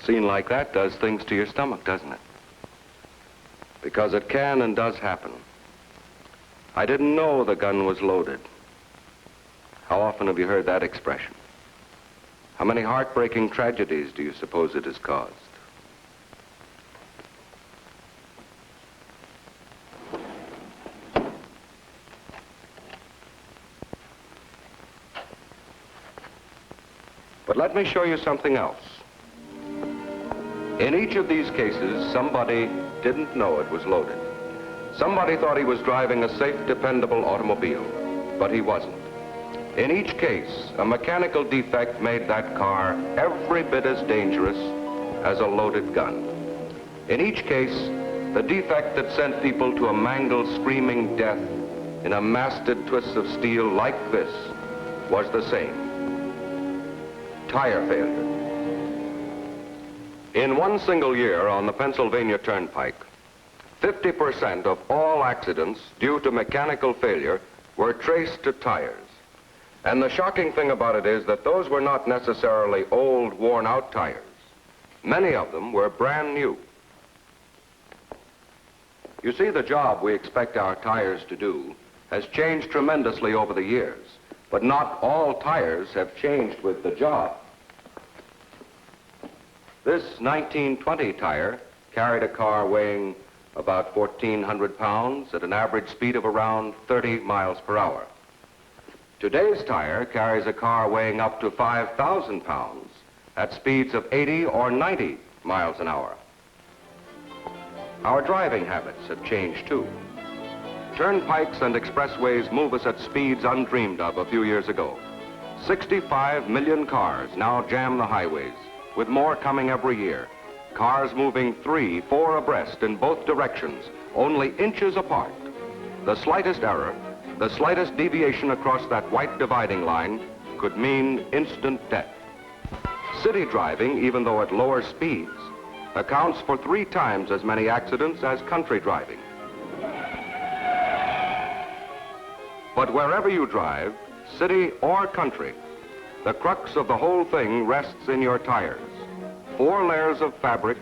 scene like that does things to your stomach, doesn't it? Because it can and does happen. I didn't know the gun was loaded. How often have you heard that expression? How many heartbreaking tragedies do you suppose it has caused? But let me show you something else. In each of these cases, somebody didn't know it was loaded. Somebody thought he was driving a safe, dependable automobile, but he wasn't. In each case, a mechanical defect made that car every bit as dangerous as a loaded gun. In each case, the defect that sent people to a mangled, screaming death in a masted twist of steel like this was the same. Tire failure. In one single year on the Pennsylvania Turnpike, 50% of all accidents due to mechanical failure were traced to tires. And the shocking thing about it is that those were not necessarily old, worn-out tires. Many of them were brand new. You see, the job we expect our tires to do has changed tremendously over the years, but not all tires have changed with the job. This 1920 tire carried a car weighing about 1,400 pounds at an average speed of around 30 miles per hour. Today's tire carries a car weighing up to 5,000 pounds at speeds of 80 or 90 miles an hour. Our driving habits have changed too. Turnpikes and expressways move us at speeds undreamed of a few years ago. 65 million cars now jam the highways, with more coming every year. Cars moving 3, 4 abreast in both directions, only inches apart. The slightest error, the slightest deviation across that white dividing line could mean instant death. City driving, even though at lower speeds, accounts for 3 times as many accidents as country driving. But wherever you drive, city or country, the crux of the whole thing rests in your tires. 4 layers of fabric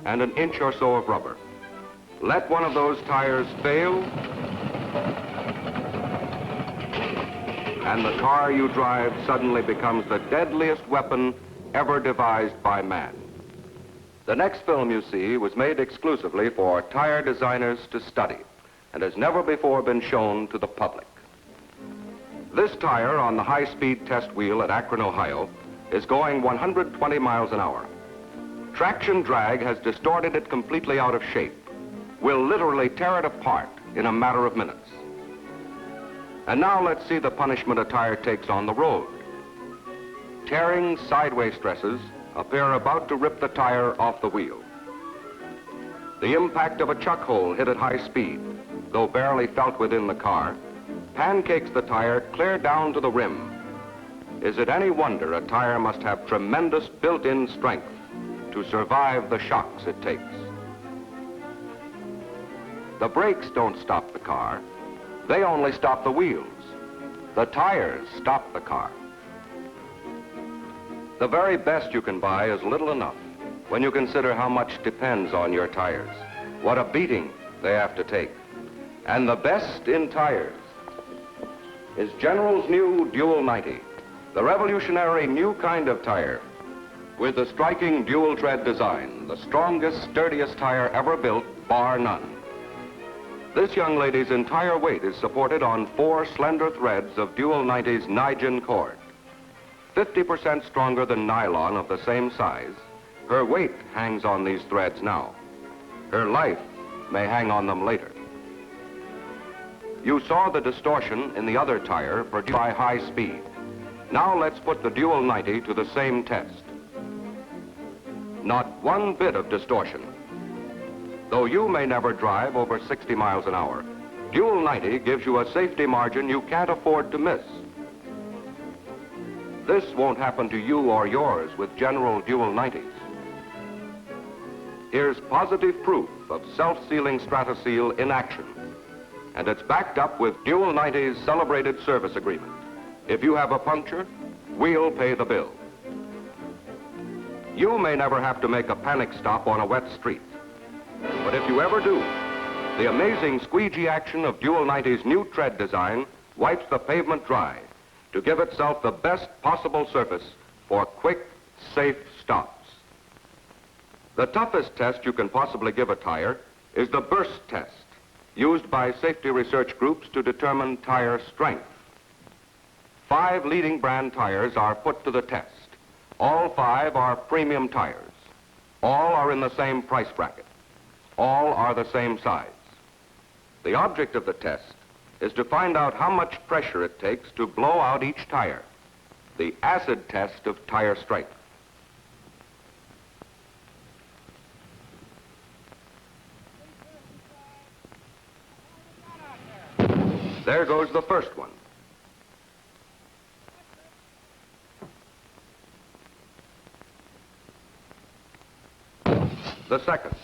and an inch or so of rubber. Let one of those tires fail, and the car you drive suddenly becomes the deadliest weapon ever devised by man. The next film you see was made exclusively for tire designers to study and has never before been shown to the public. This tire on the high-speed test wheel at Akron, Ohio, is going 120 miles an hour. Traction drag has distorted it completely out of shape. We'll literally tear it apart in a matter of minutes. And now let's see the punishment a tire takes on the road. Tearing sideways stresses appear about to rip the tire off the wheel. The impact of a chuck hole hit at high speed, though barely felt within the car, pancakes the tire clear down to the rim. Is it any wonder a tire must have tremendous built-in strength to survive the shocks it takes? The brakes don't stop the car. They only stop the wheels. The tires stop the car. The very best you can buy is little enough when you consider how much depends on your tires, what a beating they have to take. And the best in tires is General's new Dual 90, the revolutionary new kind of tire with the striking dual tread design, the strongest, sturdiest tire ever built, bar none. This young lady's entire weight is supported on 4 slender threads of Dual 90's Nigin cord. 50% stronger than nylon of the same size, her weight hangs on these threads now. Her life may hang on them later. You saw the distortion in the other tire produced by high speed. Now let's put the Dual 90 to the same test. Not one bit of distortion. Though you may never drive over 60 miles an hour, Dual 90 gives you a safety margin you can't afford to miss. This won't happen to you or yours with General Dual 90s. Here's positive proof of self-sealing Stratoseal in action. And it's backed up with Dual 90's celebrated service agreement. If you have a puncture, we'll pay the bill. You may never have to make a panic stop on a wet street. But if you ever do, the amazing squeegee action of Dual 90's new tread design wipes the pavement dry to give itself the best possible surface for quick, safe stops. The toughest test you can possibly give a tire is the burst test, used by safety research groups to determine tire strength. 5 leading brand tires are put to the test. All 5 are premium tires. All are in the same price bracket. All are the same size. The object of the test is to find out how much pressure it takes to blow out each tire, the acid test of tire strength. There goes the first one. The second.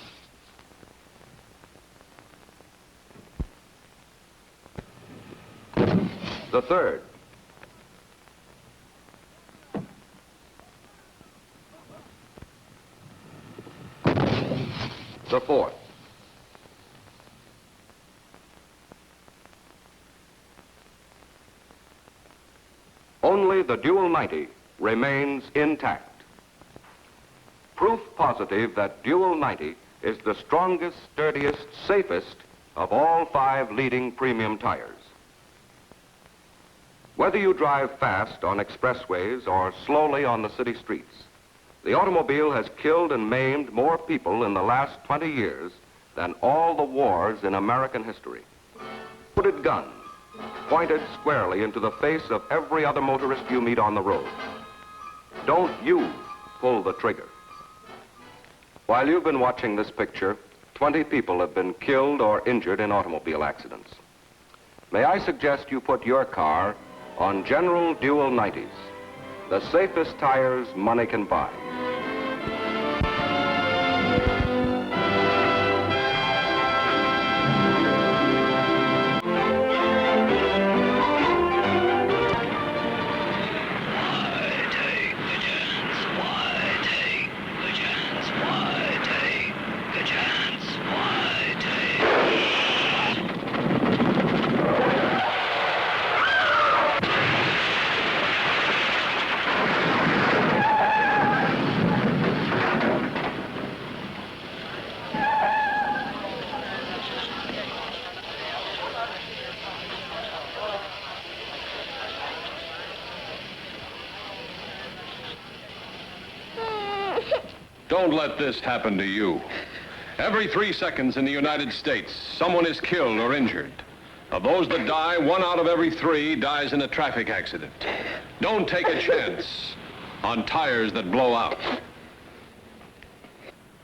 The third. The fourth. Only the Dual 90 remains intact. Proof positive that Dual 90 is the strongest, sturdiest, safest of all 5 leading premium tires. Whether you drive fast on expressways or slowly on the city streets, the automobile has killed and maimed more people in the last 20 years than all the wars in American history. Loaded guns pointed squarely into the face of every other motorist you meet on the road. Don't you pull the trigger. While you've been watching this picture, 20 people have been killed or injured in automobile accidents. May I suggest you put your car on General Dual 90s, the safest tires money can buy. Don't let this happen to you. Every 3 seconds in the United States, someone is killed or injured. Of those that die, 1 out of every 3 dies in a traffic accident. Don't take a chance on tires that blow out.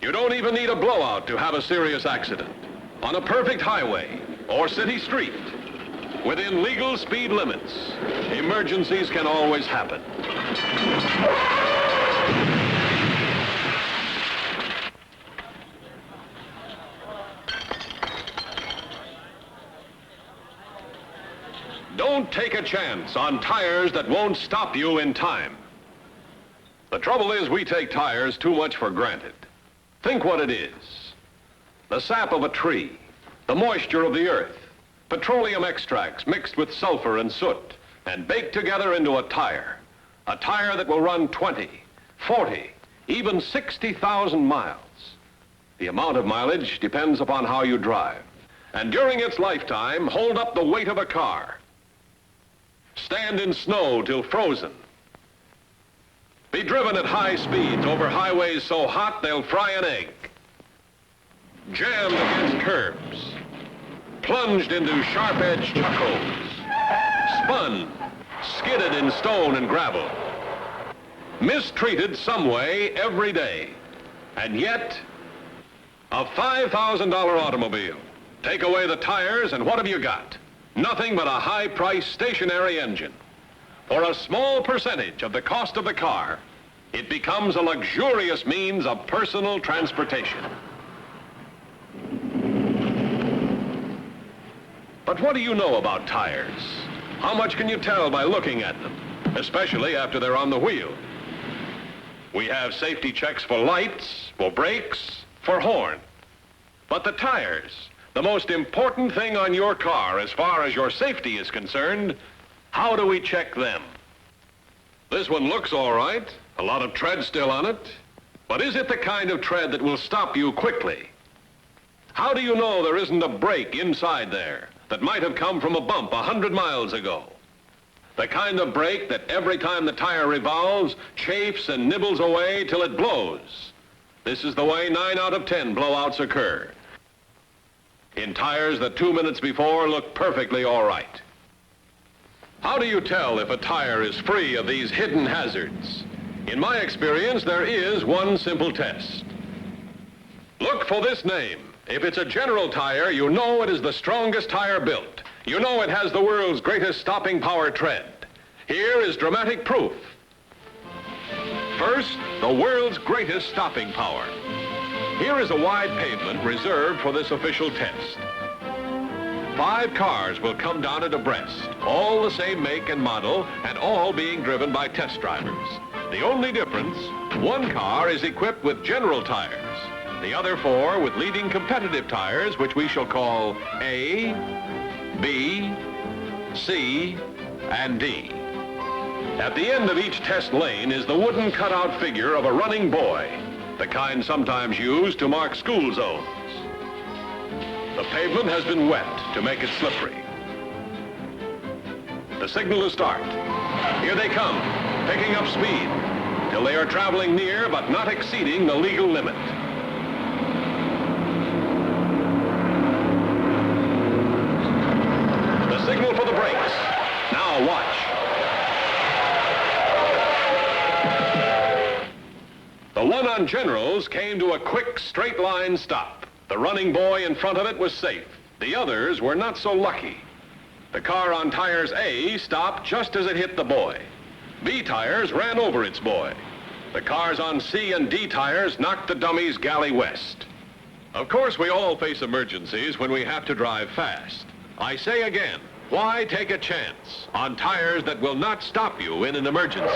You don't even need a blowout to have a serious accident. On a perfect highway or city street, within legal speed limits, emergencies can always happen. Don't take a chance on tires that won't stop you in time. The trouble is we take tires too much for granted. Think what it is. The sap of a tree, the moisture of the earth, petroleum extracts mixed with sulfur and soot and baked together into a tire that will run 20, 40, even 60,000 miles. The amount of mileage depends upon how you drive, and during its lifetime, hold up the weight of a car. Stand in snow till frozen. Be driven at high speeds over highways so hot they'll fry an egg. Jammed against curbs. Plunged into sharp-edged chuckholes. Spun, skidded in stone and gravel. Mistreated some way every day. And yet, a $5,000 automobile. Take away the tires and what have you got? Nothing but a high-priced stationary engine. For a small percentage of the cost of the car, it becomes a luxurious means of personal transportation. But what do you know about tires? How much can you tell by looking at them, especially after they're on the wheel? We have safety checks for lights, for brakes, for horn. But the tires, the most important thing on your car as far as your safety is concerned, how do we check them? This one looks all right, a lot of tread still on it, but is it the kind of tread that will stop you quickly? How do you know there isn't a break inside there that might have come from a bump 100 miles ago? The kind of brake that every time the tire revolves, chafes and nibbles away till it blows. This is the way 9 out of 10 blowouts occur. In tires that 2 minutes before looked perfectly all right. How do you tell if a tire is free of these hidden hazards? In my experience, there is one simple test. Look for this name. If it's a General tire, you know it is the strongest tire built. You know it has the world's greatest stopping power tread. Here is dramatic proof. First, the world's greatest stopping power. Here is a wide pavement reserved for this official test. 5 cars will come down it abreast, all the same make and model, and all being driven by test drivers. The only difference, one car is equipped with General tires, the other 4 with leading competitive tires, which we shall call A, B, C, and D. At the end of each test lane is the wooden cutout figure of a running boy, the kind sometimes used to mark school zones. The pavement has been wet to make it slippery. The signal to start. Here they come, picking up speed, till they are traveling near but not exceeding the legal limit. The signal for the brakes. Now watch. The one on Generals came to a quick, straight line stop. The running boy in front of it was safe. The others were not so lucky. The car on tires A stopped just as it hit the boy. B tires ran over its boy. The cars on C and D tires knocked the dummies galley west. Of course, we all face emergencies when we have to drive fast. I say again, why take a chance on tires that will not stop you in an emergency?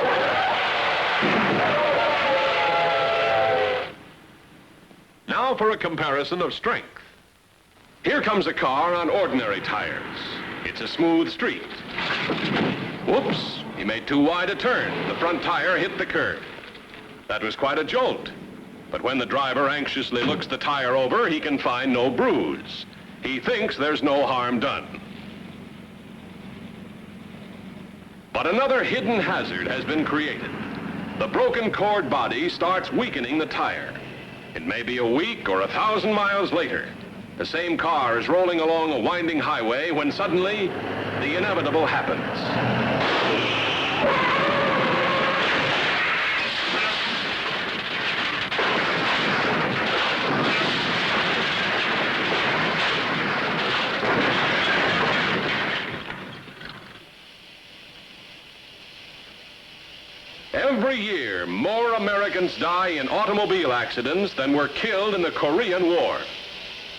Now for a comparison of strength. Here comes a car on ordinary tires. It's a smooth street. Whoops, he made too wide a turn. The front tire hit the curb. That was quite a jolt. But when the driver anxiously looks the tire over, he can find no bruise. He thinks there's no harm done. But another hidden hazard has been created. The broken cord body starts weakening the tire. It may be a week or 1,000 miles later. The same car is rolling along a winding highway when suddenly the inevitable happens. Every year, more Americans die in automobile accidents than were killed in the Korean War.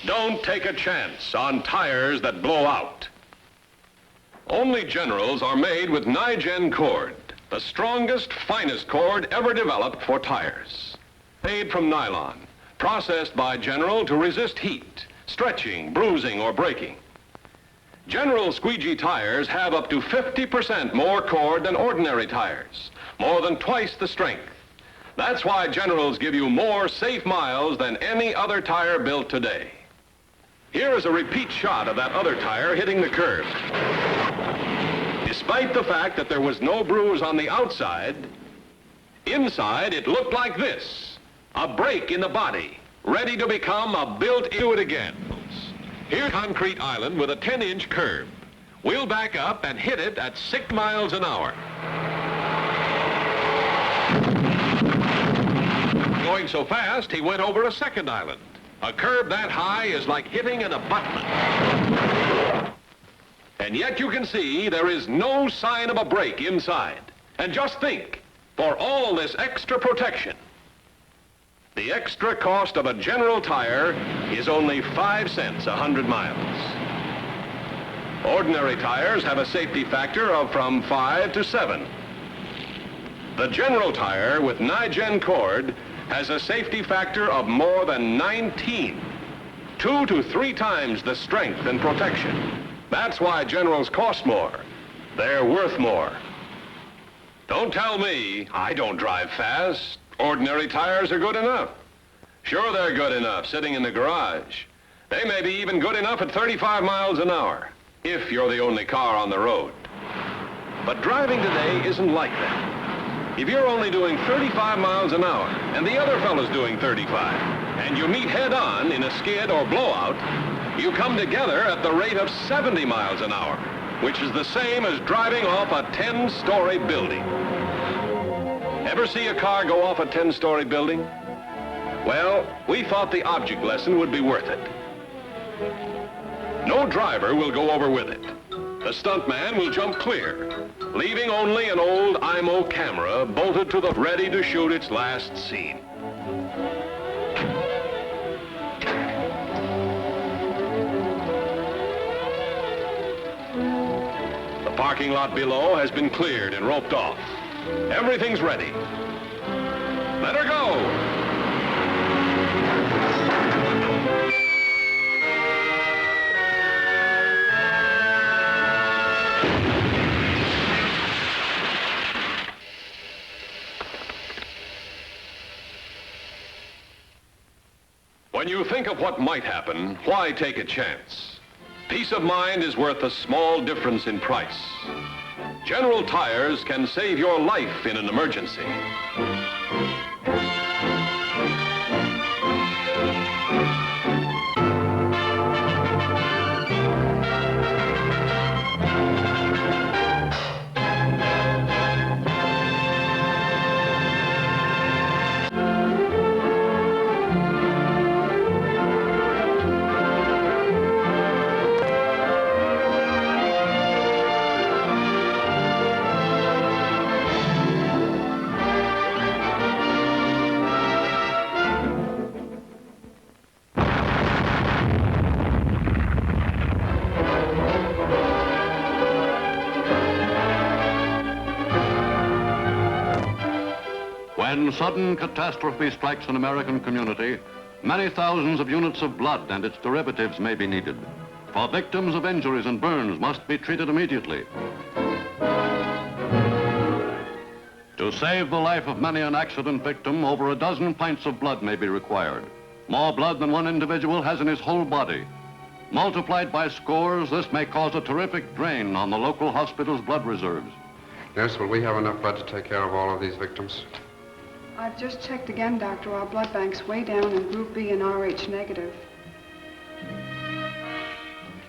Don't take a chance on tires that blow out. Only Generals are made with Nygen cord, the strongest, finest cord ever developed for tires. Made from nylon, processed by General to resist heat, stretching, bruising, or breaking. General squeegee tires have up to 50% more cord than ordinary tires, more than twice the strength. That's why Generals give you more safe miles than any other tire built today. Here is a repeat shot of that other tire hitting the curb. Despite the fact that there was no bruise on the outside, inside it looked like this, a break in the body, ready to become a built-in it again. Here's concrete island with a 10-inch curb. We'll back up and hit it at 6 miles an hour. Going so fast, he went over a second island. A curb that high is like hitting an abutment. And yet you can see there is no sign of a break inside. And just think, for all this extra protection, the extra cost of a General tire is only 5 cents a 100 miles. Ordinary tires have a safety factor of from 5 to 7. The General tire with Nygen cord has a safety factor of more than 19. 2 to 3 times the strength and protection. That's why Generals cost more. They're worth more. Don't tell me I don't drive fast. Ordinary tires are good enough. Sure, they're good enough sitting in the garage. They may be even good enough at 35 miles an hour, if you're the only car on the road. But driving today isn't like that. If you're only doing 35 miles an hour and the other fellow's doing 35, and you meet head-on in a skid or blowout, you come together at the rate of 70 miles an hour, which is the same as driving off a 10-story building. Ever see a car go off a 10-story building? Well, we thought the object lesson would be worth it. No driver will go over with it. The stuntman will jump clear, leaving only an old IMO camera bolted to the ready to shoot its last scene. The parking lot below has been cleared and roped off. Everything's ready. Let her go! When you think of what might happen, why take a chance? Peace of mind is worth a small difference in price. General Tires can save your life in an emergency. When sudden catastrophe strikes an American community, many thousands of units of blood and its derivatives may be needed. For victims of injuries and burns must be treated immediately. To save the life of many an accident victim, over a dozen pints of blood may be required. More blood than one individual has in his whole body. Multiplied by scores, this may cause a terrific drain on the local hospital's blood reserves. Nurse, will we have enough blood to take care of all of these victims? I've just checked again, Doctor. Our blood bank's way down in Group B and RH negative.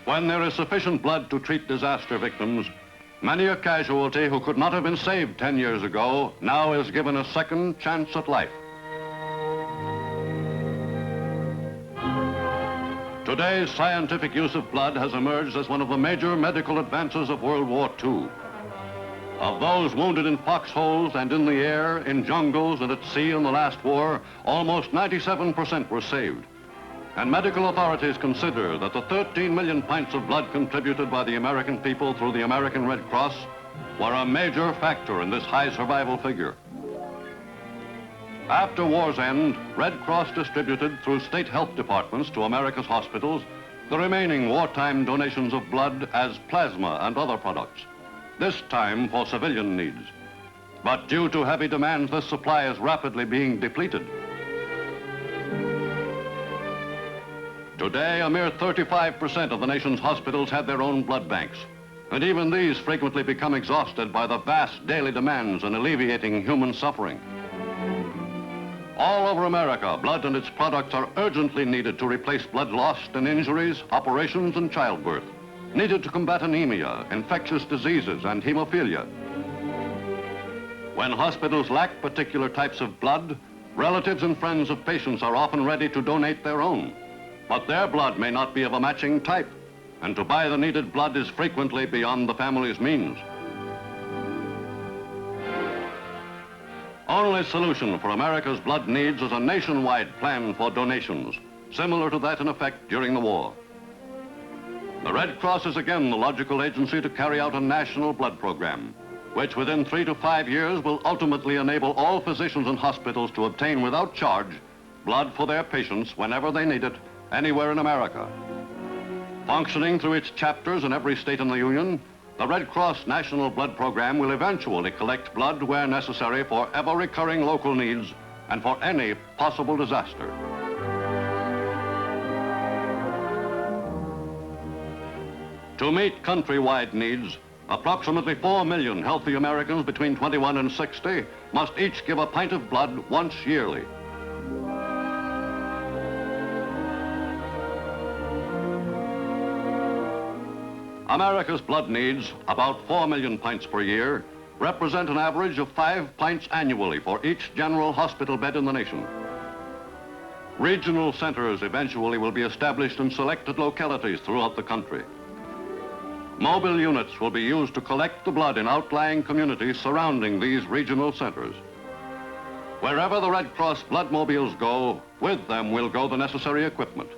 When there is sufficient blood to treat disaster victims, many a casualty who could not have been saved 10 years ago now is given a second chance at life. Today's scientific use of blood has emerged as one of the major medical advances of World War II. Of those wounded in foxholes and in the air, in jungles and at sea in the last war, almost 97% were saved. And medical authorities consider that the 13 million pints of blood contributed by the American people through the American Red Cross were a major factor in this high survival figure. After war's end, Red Cross distributed through state health departments to America's hospitals the remaining wartime donations of blood as plasma and other products, this time for civilian needs. But due to heavy demands, this supply is rapidly being depleted. Today, a mere 35% of the nation's hospitals have their own blood banks, and even these frequently become exhausted by the vast daily demands in alleviating human suffering. All over America, blood and its products are urgently needed to replace blood lost in injuries, operations, and childbirth, needed to combat anemia, infectious diseases, and hemophilia. When hospitals lack particular types of blood, relatives and friends of patients are often ready to donate their own. But their blood may not be of a matching type, and to buy the needed blood is frequently beyond the family's means. Only solution for America's blood needs is a nationwide plan for donations, similar to that in effect during the war. The Red Cross is again the logical agency to carry out a national blood program. which within 3 to 5 years will ultimately enable all physicians and hospitals to obtain without charge blood for their patients whenever they need it, anywhere in America. Functioning through its chapters in every state in the Union, the Red Cross National Blood Program will eventually collect blood where necessary for ever-recurring local needs and for any possible disaster. To meet countrywide needs, approximately 4 million healthy Americans between 21 and 60 must each give a pint of blood once yearly. America's blood needs, about 4 million pints per year, represent an average of 5 pints annually for each general hospital bed in the nation. Regional centers eventually will be established in selected localities throughout the country. Mobile units will be used to collect the blood in outlying communities surrounding these regional centers. Wherever the Red Cross bloodmobiles go, with them will go the necessary equipment.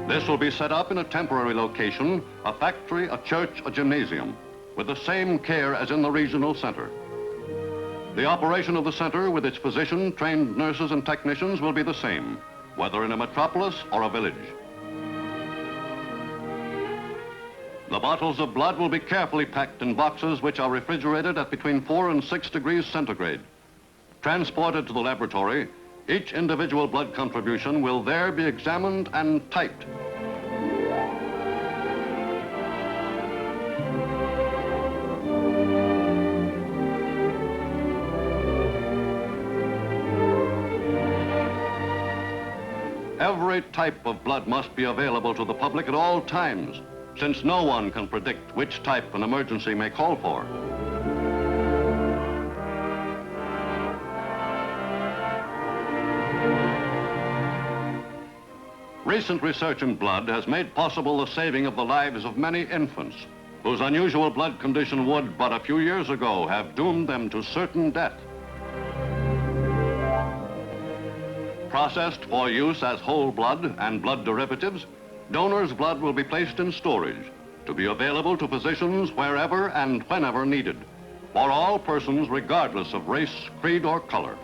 This will be set up in a temporary location, a factory, a church, a gymnasium, with the same care as in the regional center. The operation of the center with its physician, trained nurses and technicians will be the same, whether in a metropolis or a village. The bottles of blood will be carefully packed in boxes which are refrigerated at between 4 and 6 degrees centigrade. Transported to the laboratory, each individual blood contribution will there be examined and typed. Every type of blood must be available to the public at all times, since no one can predict which type an emergency may call for. Recent research in blood has made possible the saving of the lives of many infants whose unusual blood condition would, but a few years ago, have doomed them to certain death. Processed for use as whole blood and blood derivatives, donors' blood will be placed in storage to be available to physicians wherever and whenever needed, for all persons regardless of race, creed, or color.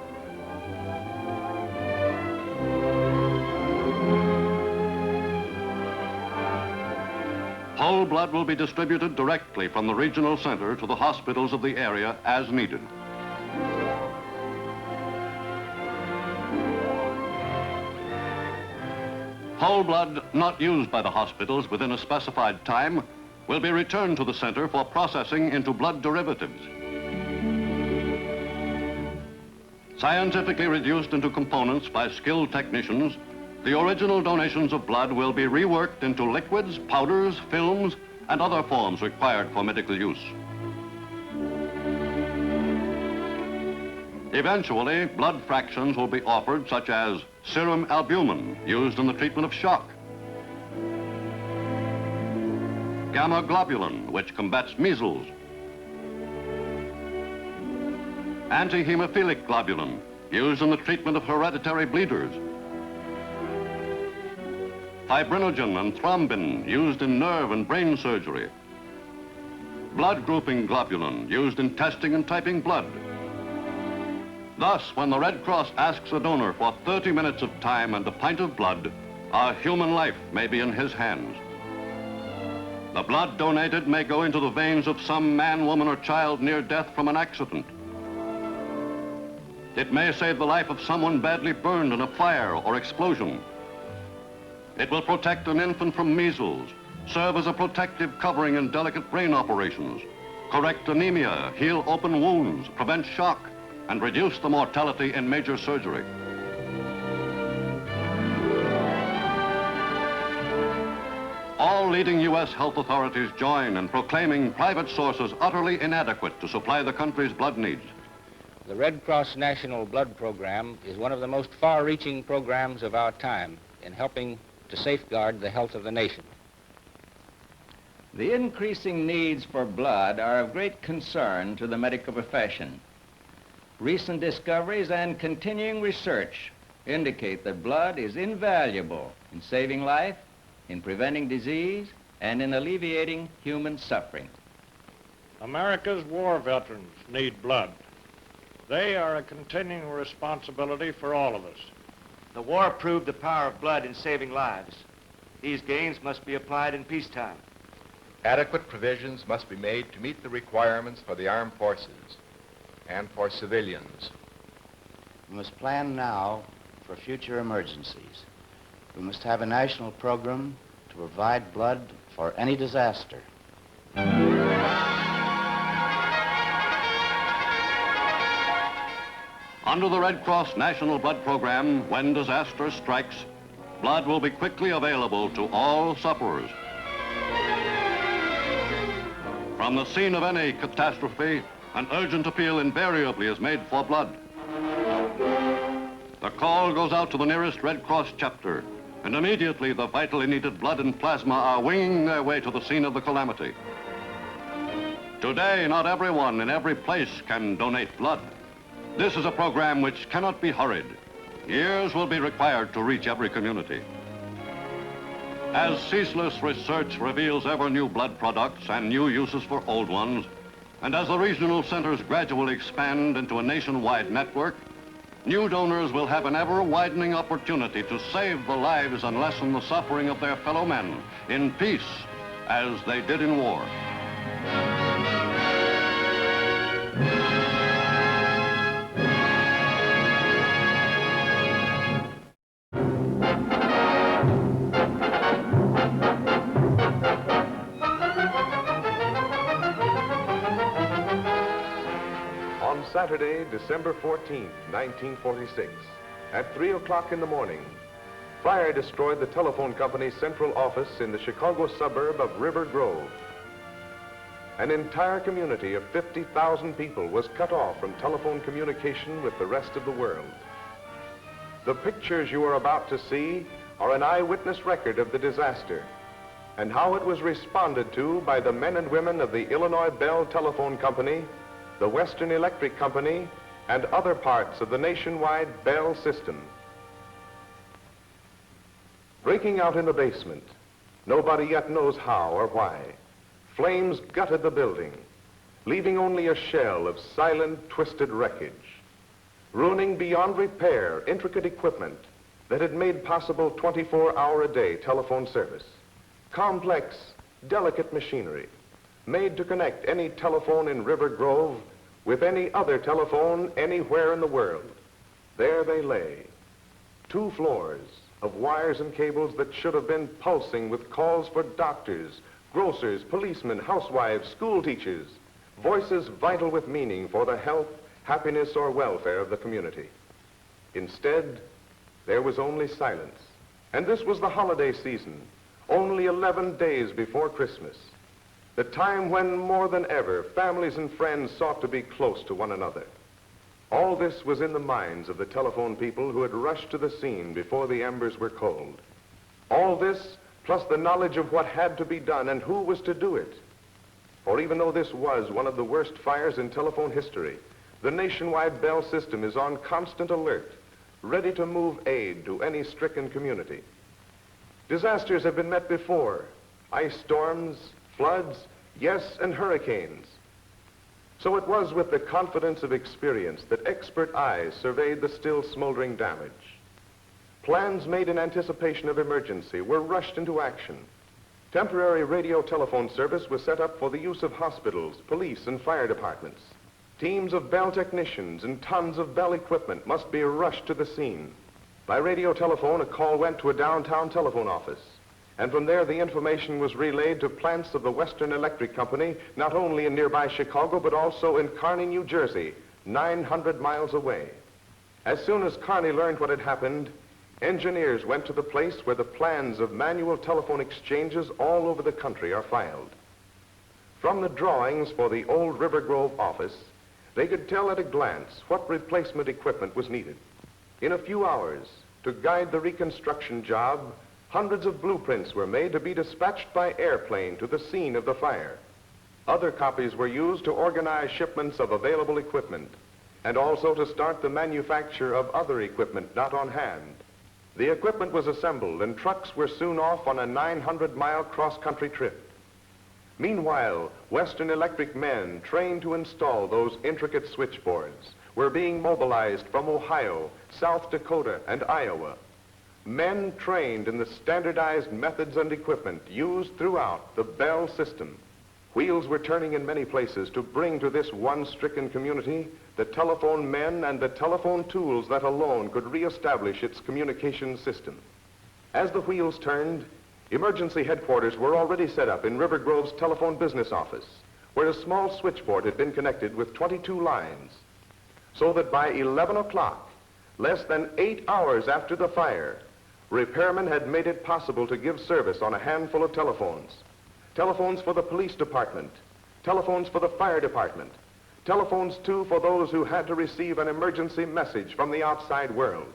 Whole blood will be distributed directly from the regional center to the hospitals of the area as needed. Whole blood not used by the hospitals within a specified time will be returned to the center for processing into blood derivatives. Scientifically reduced into components by skilled technicians, the original donations of blood will be reworked into liquids, powders, films, and other forms required for medical use. Eventually, blood fractions will be offered, such as serum albumin, used in the treatment of shock, gamma globulin, which combats measles, antihemophilic globulin, used in the treatment of hereditary bleeders, fibrinogen and thrombin, used in nerve and brain surgery, blood grouping globulin, used in testing and typing blood. Thus, when the Red Cross asks a donor for 30 minutes of time and a pint of blood, a human life may be in his hands. The blood donated may go into the veins of some man, woman, or child near death from an accident. It may save the life of someone badly burned in a fire or explosion. It will protect an infant from measles, serve as a protective covering in delicate brain operations, correct anemia, heal open wounds, prevent shock, and reduce the mortality in major surgery. All leading U.S. health authorities join in proclaiming private sources utterly inadequate to supply the country's blood needs. The Red Cross National Blood Program is one of the most far-reaching programs of our time in helping to safeguard the health of the nation. The increasing needs for blood are of great concern to the medical profession. Recent discoveries and continuing research indicate that blood is invaluable in saving life, in preventing disease, and in alleviating human suffering. America's war veterans need blood. They are a continuing responsibility for all of us. The war proved the power of blood in saving lives. These gains must be applied in peacetime. Adequate provisions must be made to meet the requirements for the armed forces and for civilians. We must plan now for future emergencies. We must have a national program to provide blood for any disaster. Under the Red Cross National Blood Program, when disaster strikes, blood will be quickly available to all sufferers. From the scene of any catastrophe, an urgent appeal invariably is made for blood. The call goes out to the nearest Red Cross chapter, and immediately the vitally needed blood and plasma are winging their way to the scene of the calamity. Today, not everyone in every place can donate blood. This is a program which cannot be hurried. Years will be required to reach every community. As ceaseless research reveals ever new blood products and new uses for old ones, and as the regional centers gradually expand into a nationwide network, new donors will have an ever-widening opportunity to save the lives and lessen the suffering of their fellow men in peace as they did in war. Saturday, December 14th, 1946, at 3 o'clock in the morning, fire destroyed the telephone company's central office in the Chicago suburb of River Grove. An entire community of 50,000 people was cut off from telephone communication with the rest of the world. The pictures you are about to see are an eyewitness record of the disaster and how it was responded to by the men and women of the Illinois Bell Telephone Company, the Western Electric Company, and other parts of the nationwide Bell system. Breaking out in the basement, nobody yet knows how or why, flames gutted the building, leaving only a shell of silent, twisted wreckage, ruining beyond repair intricate equipment that had made possible 24-hour-a-day telephone service, complex, delicate machinery, made to connect any telephone in River Grove with any other telephone anywhere in the world. There they lay, 2 floors of wires and cables that should have been pulsing with calls for doctors, grocers, policemen, housewives, school teachers, voices vital with meaning for the health, happiness, or welfare of the community. Instead, there was only silence. And this was the holiday season, only 11 days before Christmas. The time when, more than ever, families and friends sought to be close to one another. All this was in the minds of the telephone people who had rushed to the scene before the embers were cold. All this, plus the knowledge of what had to be done and who was to do it. For even though this was one of the worst fires in telephone history, the nationwide Bell system is on constant alert, ready to move aid to any stricken community. Disasters have been met before: ice storms, floods, yes, and hurricanes. So it was with the confidence of experience that expert eyes surveyed the still smoldering damage. Plans made in anticipation of emergency were rushed into action. Temporary radio telephone service was set up for the use of hospitals, police, and fire departments. Teams of Bell technicians and tons of Bell equipment must be rushed to the scene. By radio telephone, a call went to a downtown telephone office. And from there, the information was relayed to plants of the Western Electric Company, not only in nearby Chicago, but also in Kearney, New Jersey, 900 miles away. As soon as Kearney learned what had happened, engineers went to the place where the plans of manual telephone exchanges all over the country are filed. From the drawings for the old River Grove office, they could tell at a glance what replacement equipment was needed. In a few hours, to guide the reconstruction job, hundreds of blueprints were made to be dispatched by airplane to the scene of the fire. Other copies were used to organize shipments of available equipment and also to start the manufacture of other equipment not on hand. The equipment was assembled and trucks were soon off on a 900-mile cross-country trip. Meanwhile, Western Electric men trained to install those intricate switchboards were being mobilized from Ohio, South Dakota, and Iowa. Men trained in the standardized methods and equipment used throughout the Bell system. Wheels were turning in many places to bring to this one stricken community the telephone men and the telephone tools that alone could reestablish its communication system. As the wheels turned, emergency headquarters were already set up in River Grove's telephone business office, where a small switchboard had been connected with 22 lines, so that by 11 o'clock, less than 8 hours after the fire, repairmen had made it possible to give service on a handful of telephones. Telephones for the police department, telephones for the fire department, telephones too for those who had to receive an emergency message from the outside world.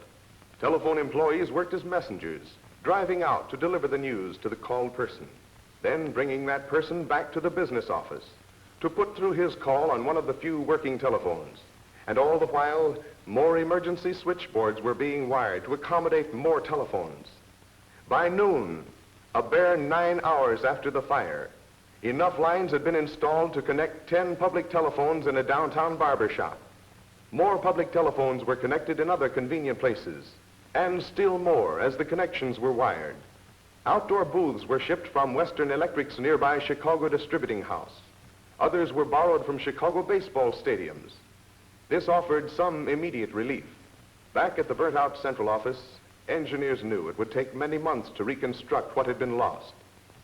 Telephone employees worked as messengers, driving out to deliver the news to the called person, then bringing that person back to the business office to put through his call on one of the few working telephones. And all the while, more emergency switchboards were being wired to accommodate more telephones. By noon, a bare 9 hours after the fire, enough lines had been installed to connect 10 public telephones in a downtown barber shop. More public telephones were connected in other convenient places, and still more as the connections were wired. Outdoor booths were shipped from Western Electric's nearby Chicago distributing house. Others were borrowed from Chicago baseball stadiums. This offered some immediate relief. Back at the burnt-out central office, engineers knew it would take many months to reconstruct what had been lost.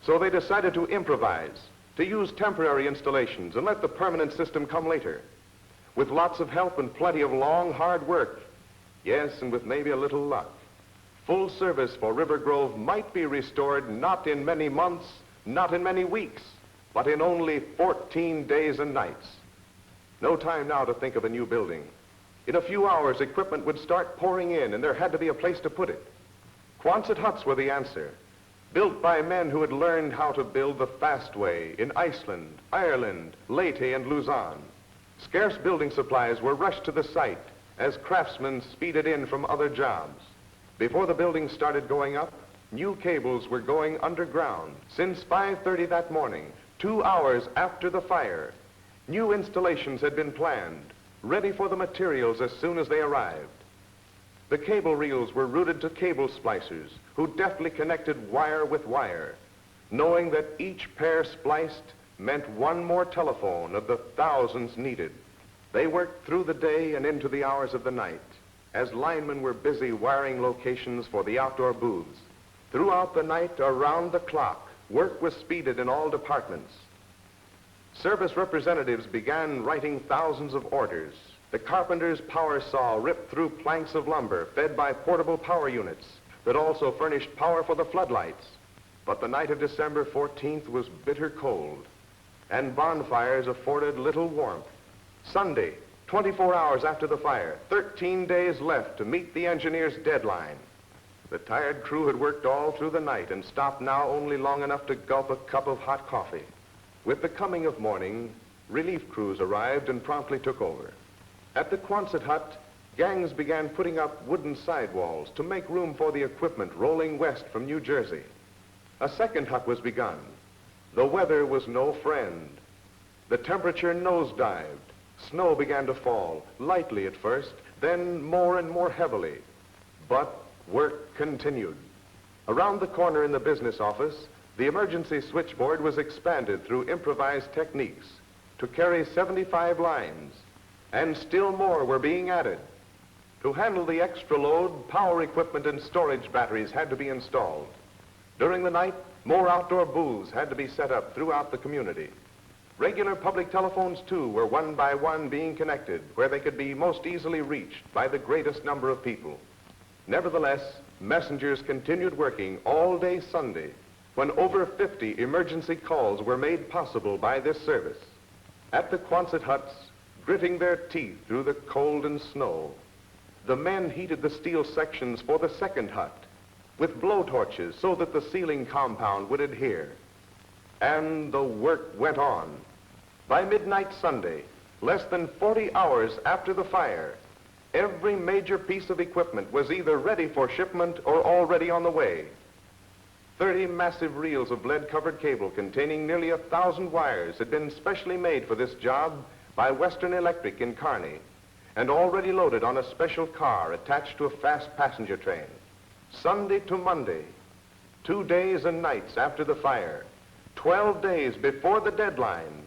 So they decided to improvise, to use temporary installations and let the permanent system come later. With lots of help and plenty of long, hard work, yes, and with maybe a little luck, full service for River Grove might be restored not in many months, not in many weeks, but in only 14 days and nights. No time now to think of a new building. In a few hours, equipment would start pouring in, and there had to be a place to put it. Quonset huts were the answer, built by men who had learned how to build the fast way in Iceland, Ireland, Leyte, and Luzon. Scarce building supplies were rushed to the site as craftsmen speeded in from other jobs. Before the building started going up, new cables were going underground. Since 5:30 that morning, 2 hours after the fire, new installations had been planned, ready for the materials as soon as they arrived. The cable reels were routed to cable splicers who deftly connected wire with wire, knowing that each pair spliced meant one more telephone of the thousands needed. They worked through the day and into the hours of the night as linemen were busy wiring locations for the outdoor booths. Throughout the night, around the clock, work was speeded in all departments. Service representatives began writing thousands of orders. The carpenter's power saw ripped through planks of lumber fed by portable power units that also furnished power for the floodlights. But the night of December 14th was bitter cold, and bonfires afforded little warmth. Sunday, 24 hours after the fire, 13 days left to meet the engineer's deadline. The tired crew had worked all through the night and stopped now only long enough to gulp a cup of hot coffee. With the coming of morning, relief crews arrived and promptly took over. At the Quonset hut, gangs began putting up wooden sidewalls to make room for the equipment rolling west from New Jersey. A second hut was begun. The weather was no friend. The temperature nosedived. Snow began to fall, lightly at first, then more and more heavily. But work continued. Around the corner in the business office, the emergency switchboard was expanded through improvised techniques to carry 75 lines, and still more were being added. To handle the extra load, power equipment and storage batteries had to be installed. During the night, more outdoor booths had to be set up throughout the community. Regular public telephones, too, were one by one being connected where they could be most easily reached by the greatest number of people. Nevertheless, messengers continued working all day Sunday, when over 50 emergency calls were made possible by this service. At the Quonset huts, gritting their teeth through the cold and snow, the men heated the steel sections for the second hut with blowtorches so that the ceiling compound would adhere. And the work went on. By midnight Sunday, less than 40 hours after the fire, every major piece of equipment was either ready for shipment or already on the way. 30 massive reels of lead-covered cable containing nearly 1,000 wires had been specially made for this job by Western Electric in Kearney and already loaded on a special car attached to a fast passenger train. Sunday to Monday, 2 days and nights after the fire, 12 days before the deadline,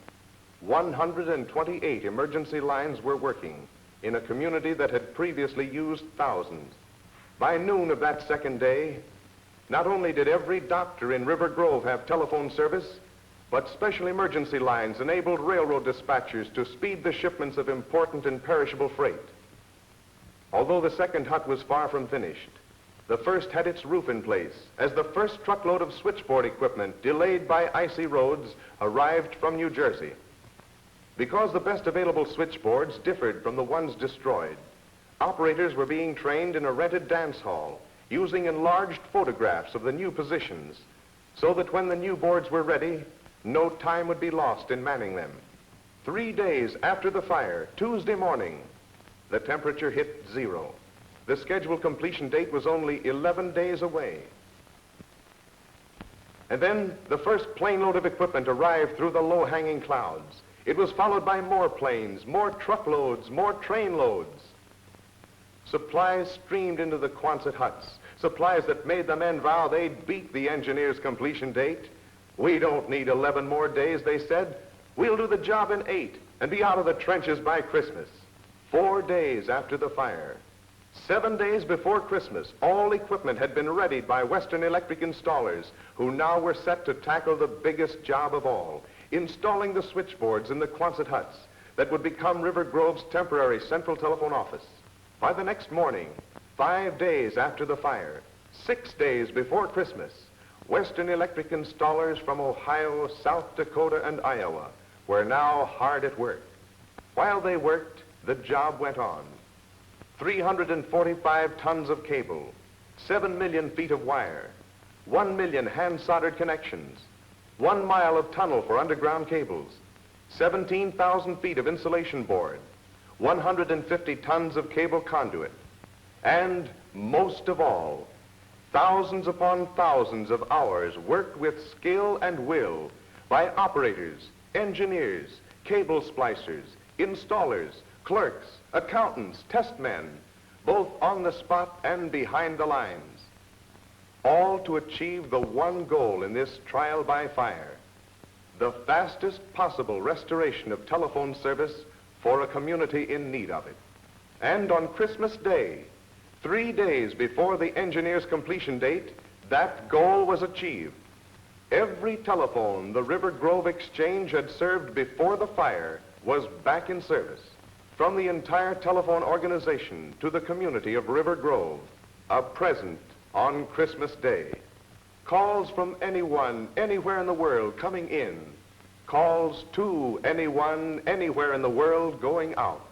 128 emergency lines were working in a community that had previously used thousands. By noon of that second day, not only did every doctor in River Grove have telephone service, but special emergency lines enabled railroad dispatchers to speed the shipments of important and perishable freight. Although the second hut was far from finished, the first had its roof in place as the first truckload of switchboard equipment, delayed by icy roads, arrived from New Jersey. Because the best available switchboards differed from the ones destroyed, operators were being trained in a rented dance hall using enlarged photographs of the new positions so that when the new boards were ready, no time would be lost in manning them. 3 days after the fire, Tuesday morning, the temperature hit 0. The scheduled completion date was only 11 days away. And then the first plane load of equipment arrived through the low-hanging clouds. It was followed by more planes, more truckloads, more train loads. Supplies streamed into the Quonset huts, supplies that made the men vow they'd beat the engineer's completion date. We don't need 11 more days, they said. We'll do the job in 8 and be out of the trenches by Christmas. 4 days after the fire, 7 days before Christmas, all equipment had been readied by Western Electric installers who now were set to tackle the biggest job of all, installing the switchboards in the Quonset huts that would become River Grove's temporary central telephone office. By the next morning, 5 days after the fire, 6 days before Christmas, Western Electric installers from Ohio, South Dakota, and Iowa were now hard at work. While they worked, the job went on. 345 tons of cable, 7 million feet of wire, 1 million hand-soldered connections, 1 mile of tunnel for underground cables, 17,000 feet of insulation board, 150 tons of cable conduit, and most of all, thousands upon thousands of hours worked with skill and will by operators, engineers, cable splicers, installers, clerks, accountants, test men, both on the spot and behind the lines, all to achieve the one goal in this trial by fire, the fastest possible restoration of telephone service for a community in need of it. And on Christmas Day, 3 days before the engineer's completion date, that goal was achieved. Every telephone the River Grove Exchange had served before the fire was back in service. From the entire telephone organization to the community of River Grove, a present on Christmas Day. Calls from anyone, anywhere in the world coming in. Calls to anyone, anywhere in the world going out.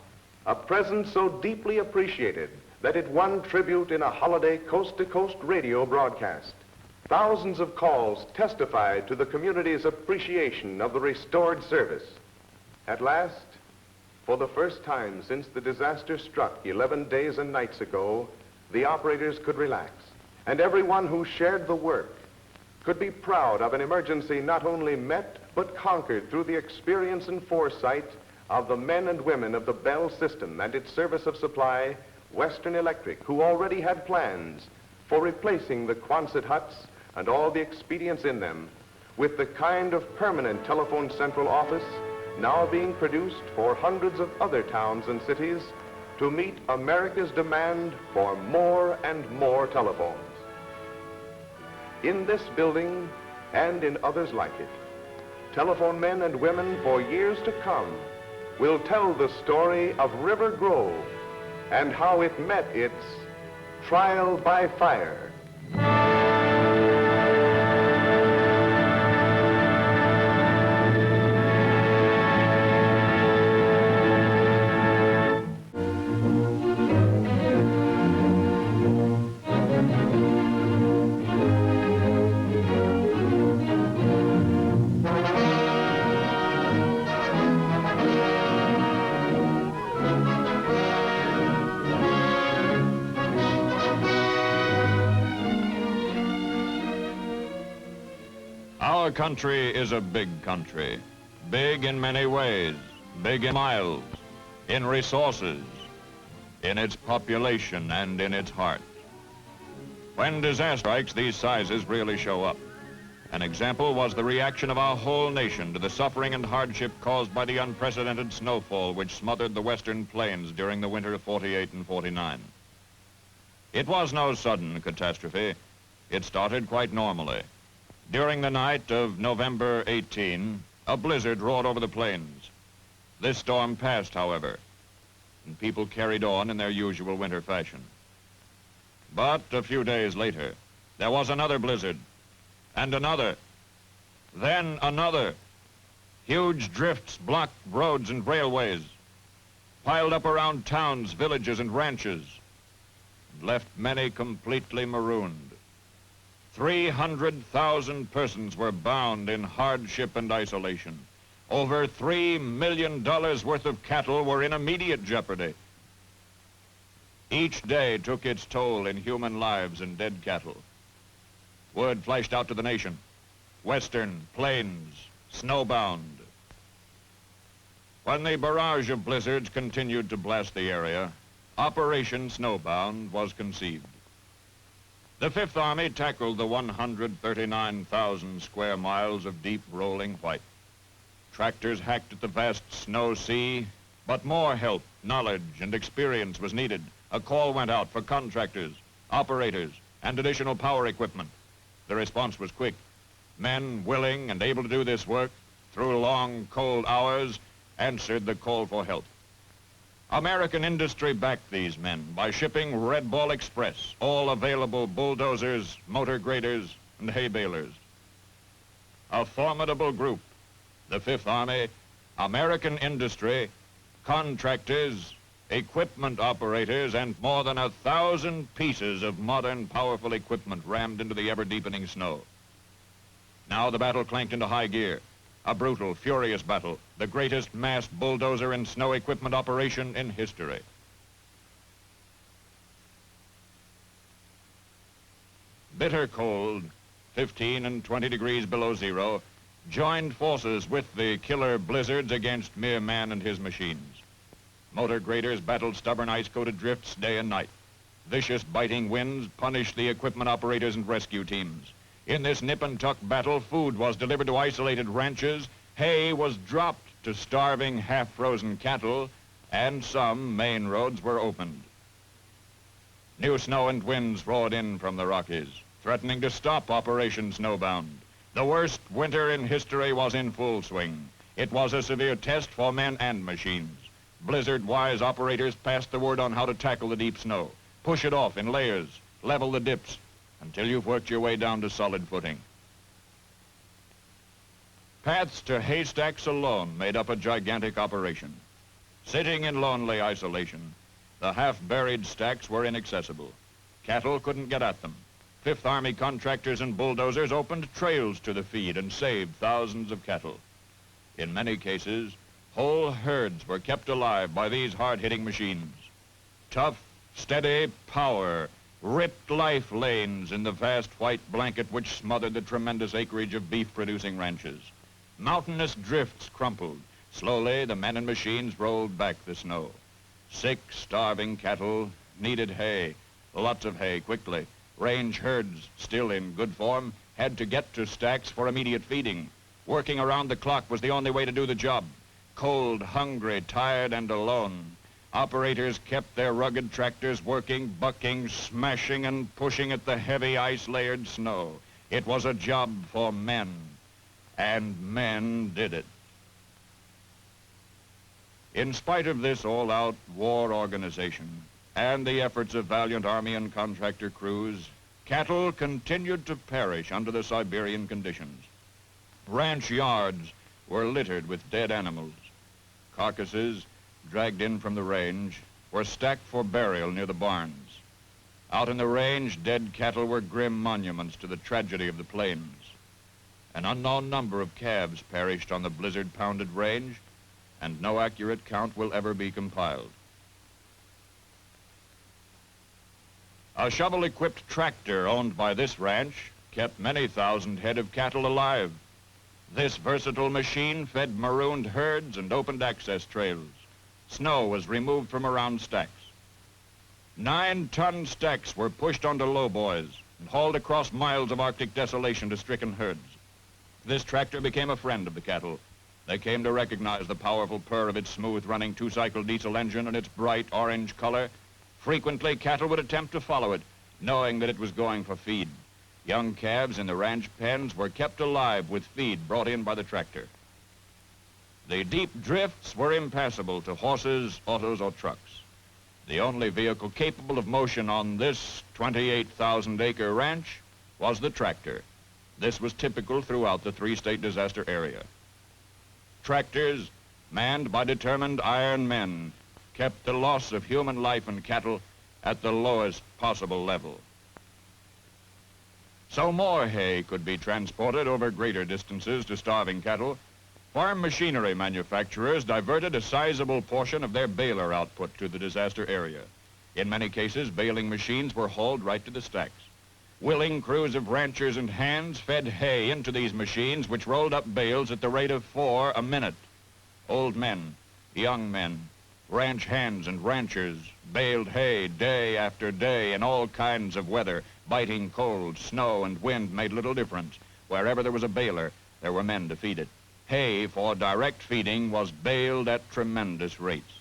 A present so deeply appreciated that it won tribute in a holiday coast-to-coast radio broadcast. Thousands of calls testified to the community's appreciation of the restored service. At last, for the first time since the disaster struck 11 days and nights ago, the operators could relax, and everyone who shared the work could be proud of an emergency not only met, but conquered through the experience and foresight of the men and women of the Bell system and its service of supply, Western Electric, who already had plans for replacing the Quonset huts and all the expedients in them with the kind of permanent telephone central office now being produced for hundreds of other towns and cities to meet America's demand for more and more telephones. In this building and in others like it, telephone men and women for years to come will tell the story of River Grove and how it met its trial by fire. Our country is a big country, big in many ways, big in miles, in resources, in its population, and in its heart. When disaster strikes, these sizes really show up. An example was the reaction of our whole nation to the suffering and hardship caused by the unprecedented snowfall which smothered the western plains during the winter of 48 and 49. It was no sudden catastrophe. It started quite normally. During the night of November 18, a blizzard roared over the plains. This storm passed, however, and people carried on in their usual winter fashion. But a few days later, there was another blizzard, and another, then another. Huge drifts blocked roads and railways, piled up around towns, villages, and ranches, and left many completely marooned. 300,000 persons were bound in hardship and isolation. Over $3 million worth of cattle were in immediate jeopardy. Each day took its toll in human lives and dead cattle. Word flashed out to the nation: Western Plains, snowbound. When the barrage of blizzards continued to blast the area, Operation Snowbound was conceived. The Fifth Army tackled the 139,000 square miles of deep rolling white. Tractors hacked at the vast snow sea, but more help, knowledge, and experience was needed. A call went out for contractors, operators, and additional power equipment. The response was quick. Men willing and able to do this work through long, cold hours answered the call for help. American industry backed these men by shipping Red Ball Express, all available bulldozers, motor graders, and hay balers. A formidable group: the Fifth Army, American industry, contractors, equipment operators, and more than 1,000 pieces of modern, powerful equipment rammed into the ever-deepening snow. Now the battle clanked into high gear. A brutal, furious battle, the greatest mass bulldozer and snow equipment operation in history. Bitter cold, 15 and 20 degrees below zero, joined forces with the killer blizzards against mere man and his machines. Motor graders battled stubborn ice-coated drifts day and night. Vicious biting winds punished the equipment operators and rescue teams. In this nip-and-tuck battle, food was delivered to isolated ranches, hay was dropped to starving, half-frozen cattle, and some main roads were opened. New snow and winds roared in from the Rockies, threatening to stop Operation Snowbound. The worst winter in history was in full swing. It was a severe test for men and machines. Blizzard-wise operators passed the word on how to tackle the deep snow. Push it off in layers, level the dips, until you've worked your way down to solid footing. Paths to haystacks alone made up a gigantic operation. Sitting in lonely isolation, the half-buried stacks were inaccessible. Cattle couldn't get at them. Fifth Army contractors and bulldozers opened trails to the feed and saved thousands of cattle. In many cases, whole herds were kept alive by these hard-hitting machines. Tough, steady power ripped life lanes in the vast white blanket which smothered the tremendous acreage of beef-producing ranches. Mountainous drifts crumpled. Slowly, the men and machines rolled back the snow. Sick, starving cattle needed hay, lots of hay, quickly. Range herds, still in good form, had to get to stacks for immediate feeding. Working around the clock was the only way to do the job. Cold, hungry, tired, and alone, operators kept their rugged tractors working, bucking, smashing, and pushing at the heavy ice-layered snow. It was a job for men, and men did it. In spite of this all-out war organization and the efforts of valiant Army and contractor crews, cattle continued to perish under the Siberian conditions. Ranch yards were littered with dead animals. Carcasses, dragged in from the range, were stacked for burial near the barns. Out in the range, dead cattle were grim monuments to the tragedy of the plains. An unknown number of calves perished on the blizzard-pounded range, and no accurate count will ever be compiled. A shovel-equipped tractor owned by this ranch kept many thousand head of cattle alive, This versatile machine fed marooned herds and opened access trails. Snow was removed from around stacks. 9-ton stacks were pushed onto lowboys and hauled across miles of Arctic desolation to stricken herds. This tractor became a friend of the cattle. They came to recognize the powerful purr of its smooth-running two-cycle diesel engine and its bright orange color. Frequently, cattle would attempt to follow it, knowing that it was going for feed. Young calves in the ranch pens were kept alive with feed brought in by the tractor. The deep drifts were impassable to horses, autos, or trucks. The only vehicle capable of motion on this 28,000-acre ranch was the tractor. This was typical throughout the three-state disaster area. Tractors, manned by determined iron men, kept the loss of human life and cattle at the lowest possible level. So more hay could be transported over greater distances to starving cattle, farm machinery manufacturers diverted a sizable portion of their baler output to the disaster area. In many cases, baling machines were hauled right to the stacks. Willing crews of ranchers and hands fed hay into these machines, which rolled up bales at the rate of 4 a minute. Old men, young men, ranch hands and ranchers baled hay day after day in all kinds of weather. Biting cold, snow, and wind made little difference. Wherever there was a baler, there were men to feed it. Hay for direct feeding was baled at tremendous rates.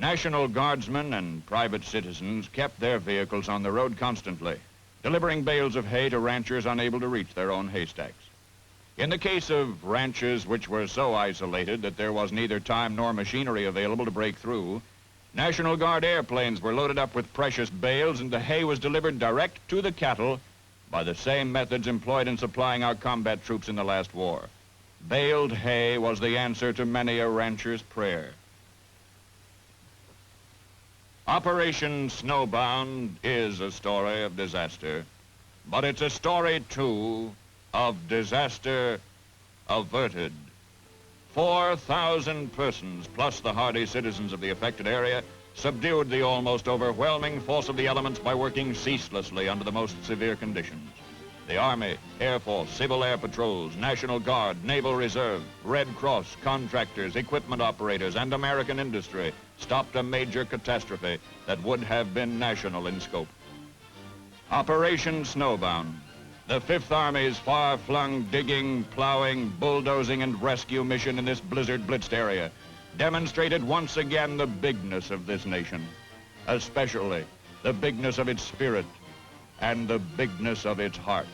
National Guardsmen and private citizens kept their vehicles on the road constantly, delivering bales of hay to ranchers unable to reach their own haystacks. In the case of ranches which were so isolated that there was neither time nor machinery available to break through, National Guard airplanes were loaded up with precious bales, and the hay was delivered direct to the cattle by the same methods employed in supplying our combat troops in the last war. Baled hay was the answer to many a rancher's prayer. Operation Snowbound is a story of disaster, but it's a story, too, of disaster averted. 4,000 persons, plus the hardy citizens of the affected area, subdued the almost overwhelming force of the elements by working ceaselessly under the most severe conditions. The Army, Air Force, Civil Air Patrols, National Guard, Naval Reserve, Red Cross, contractors, equipment operators, and American industry stopped a major catastrophe that would have been national in scope. Operation Snowbound, the Fifth Army's far-flung digging, plowing, bulldozing, and rescue mission in this blizzard-blitzed area, demonstrated once again the bigness of this nation, especially the bigness of its spirit and the bigness of its heart.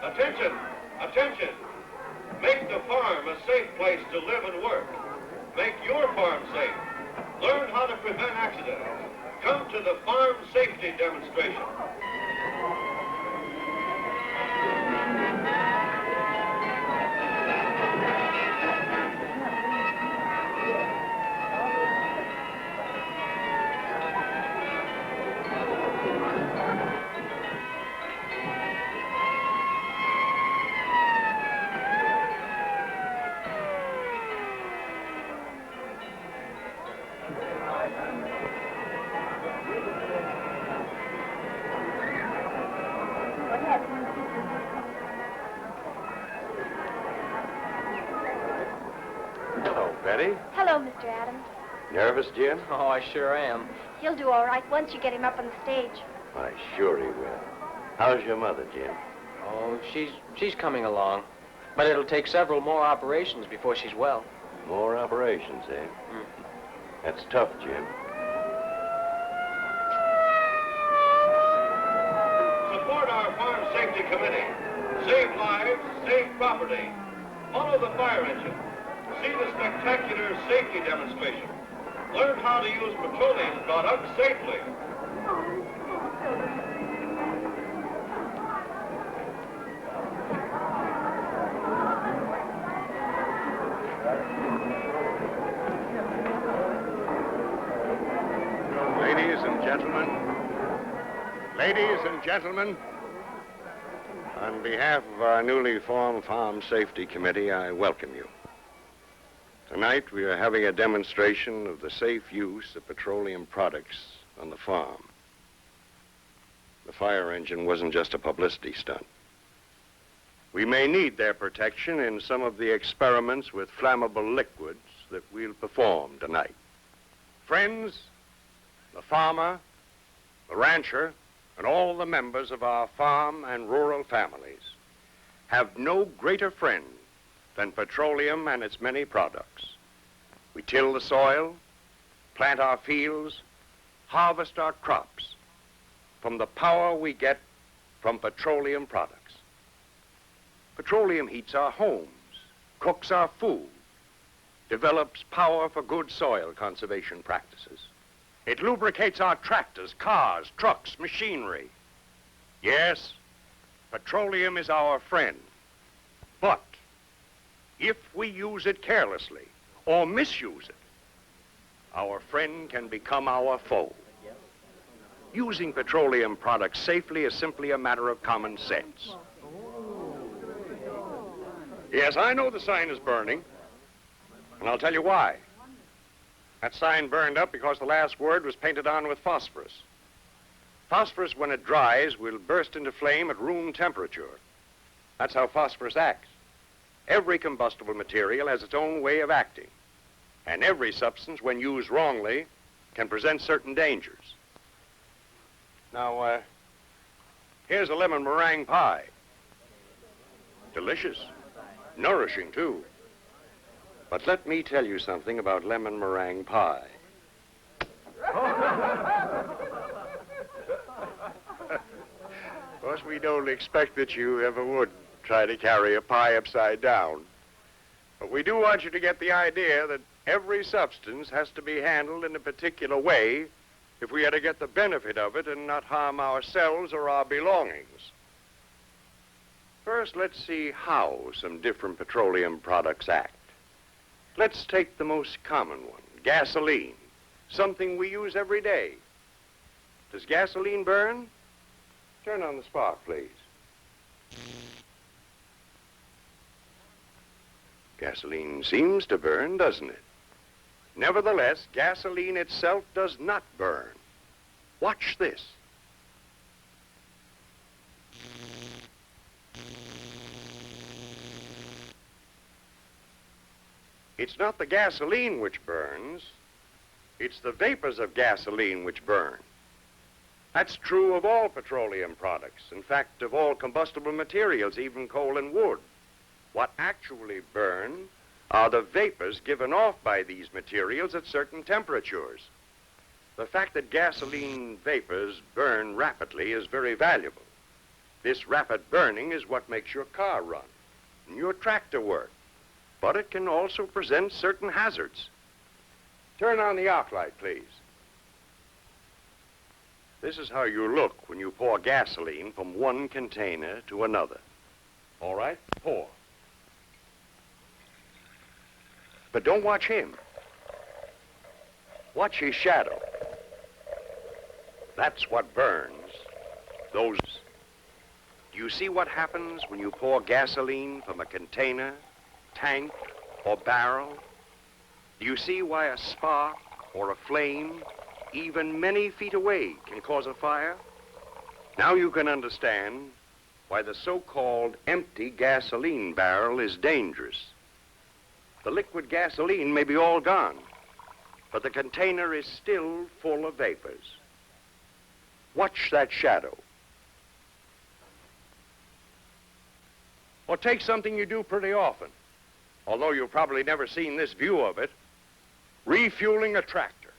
Attention! Attention! Make the farm a safe place to live and work. Make your farm safe. Learn how to prevent accidents. Come to the farm safety demonstration. Betty? Hello, Mr. Adams. Nervous, Jim? Oh, I sure am. He'll do all right once you get him up on the stage. Why, sure he will. How's your mother, Jim? Oh, she's coming along. But it'll take several more operations before she's well. More operations, eh? That's tough, Jim. Support our Farm Safety Committee. Save lives, save property. Follow the fire engine. See the spectacular safety demonstration. Learn how to use petroleum products safely. Ladies and gentlemen, on behalf of our newly formed Farm Safety Committee, I welcome you. Tonight, we are having a demonstration of the safe use of petroleum products on the farm. The fire engine wasn't just a publicity stunt. We may need their protection in some of the experiments with flammable liquids that we'll perform tonight. Friends, the farmer, the rancher, and all the members of our farm and rural families have no greater friend than petroleum and its many products. We till the soil, plant our fields, harvest our crops from the power we get from petroleum products. Petroleum heats our homes, cooks our food, develops power for good soil conservation practices. It lubricates our tractors, cars, trucks, machinery. Yes, petroleum is our friend. But if we use it carelessly or misuse it, our friend can become our foe. Using petroleum products safely is simply a matter of common sense. Yes, I know the sign is burning, and I'll tell you why. That sign burned up because the last word was painted on with phosphorus. Phosphorus, when it dries, will burst into flame at room temperature. That's how phosphorus acts. Every combustible material has its own way of acting. And every substance, when used wrongly, can present certain dangers. Now, here's a lemon meringue pie. Delicious. Nourishing, too. But let me tell you something about lemon meringue pie. Of course, we don't expect that you ever would try to carry a pie upside down. But we do want you to get the idea that every substance has to be handled in a particular way if we are to get the benefit of it and not harm ourselves or our belongings. First, let's see how some different petroleum products act. Let's take the most common one, gasoline, something we use every day. Does gasoline burn? Turn on the spark, please. Gasoline seems to burn, doesn't it? Nevertheless, gasoline itself does not burn. Watch this. It's not the gasoline which burns, it's the vapors of gasoline which burn. That's true of all petroleum products. In fact, of all combustible materials, even coal and wood. What actually burn are the vapors given off by these materials at certain temperatures. The fact that gasoline vapors burn rapidly is very valuable. This rapid burning is what makes your car run and your tractor work. But it can also present certain hazards. Turn on the arc light, please. This is how you look when you pour gasoline from one container to another. All right, pour. But don't watch him. Watch his shadow. That's what burns. Those. Do you see what happens when you pour gasoline from a container, tank, or barrel? Do you see why a spark or a flame, even many feet away, can cause a fire? Now you can understand why the so-called empty gasoline barrel is dangerous. The liquid gasoline may be all gone, but the container is still full of vapors. Watch that shadow. Or take something you do pretty often, although you've probably never seen this view of it, refueling a tractor.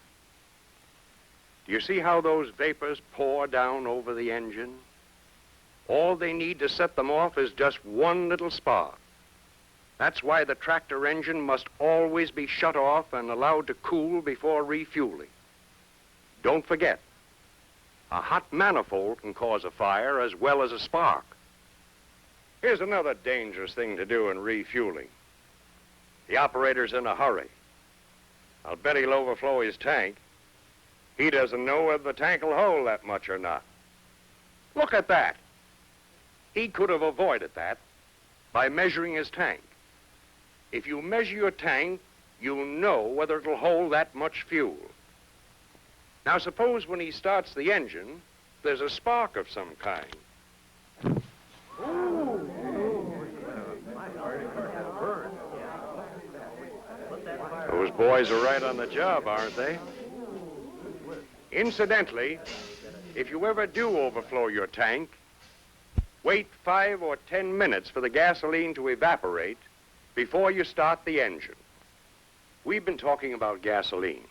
Do you see how those vapors pour down over the engine? All they need to set them off is just one little spark. That's why the tractor engine must always be shut off and allowed to cool before refueling. Don't forget, a hot manifold can cause a fire as well as a spark. Here's another dangerous thing to do in refueling. The operator's in a hurry. I'll bet he'll overflow his tank. He doesn't know whether the tank will hold that much or not. Look at that. He could have avoided that by measuring his tank. If you measure your tank, you'll know whether it'll hold that much fuel. Now suppose when he starts the engine, there's a spark of some kind. Those boys are right on the job, aren't they? Incidentally, if you ever do overflow your tank, wait 5 or 10 minutes for the gasoline to evaporate before you start the engine. We've been talking about gasoline,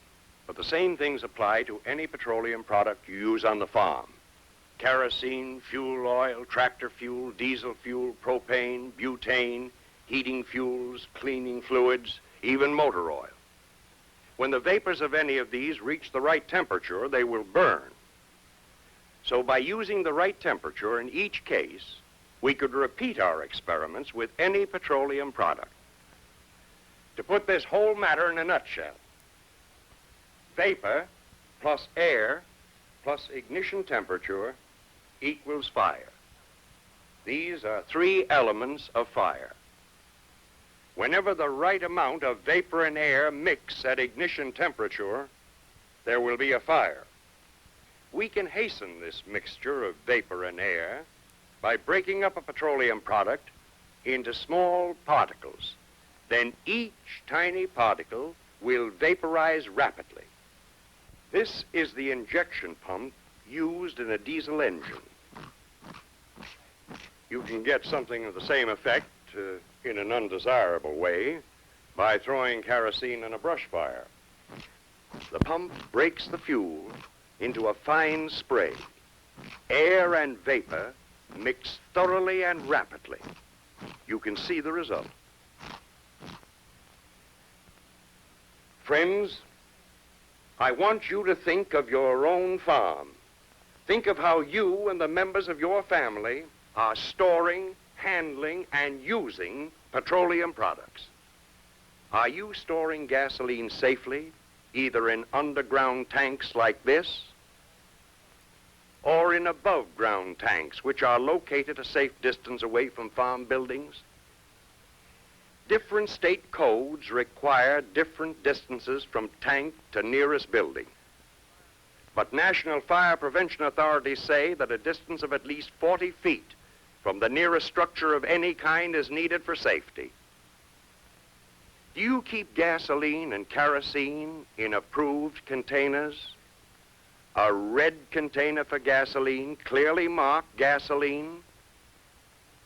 but the same things apply to any petroleum product you use on the farm. Kerosene, fuel oil, tractor fuel, diesel fuel, propane, butane, heating fuels, cleaning fluids, even motor oil. When the vapors of any of these reach the right temperature, they will burn. So by using the right temperature in each case, we could repeat our experiments with any petroleum product. To put this whole matter in a nutshell, vapor plus air plus ignition temperature equals fire. These are 3 elements of fire. Whenever the right amount of vapor and air mix at ignition temperature, there will be a fire. We can hasten this mixture of vapor and air by breaking up a petroleum product into small particles. Then each tiny particle will vaporize rapidly. This is the injection pump used in a diesel engine. You can get something of the same effect in an undesirable way by throwing kerosene in a brush fire. The pump breaks the fuel into a fine spray. Air and vapor mix thoroughly and rapidly. You can see the result. Friends, I want you to think of your own farm. Think of how you and the members of your family are storing, handling, and using petroleum products. Are you storing gasoline safely, either in underground tanks like this, or in above-ground tanks, which are located a safe distance away from farm buildings? Different state codes require different distances from tank to nearest building. But national fire prevention authorities say that a distance of at least 40 feet from the nearest structure of any kind is needed for safety. Do you keep gasoline and kerosene in approved containers? A red container for gasoline, clearly marked gasoline.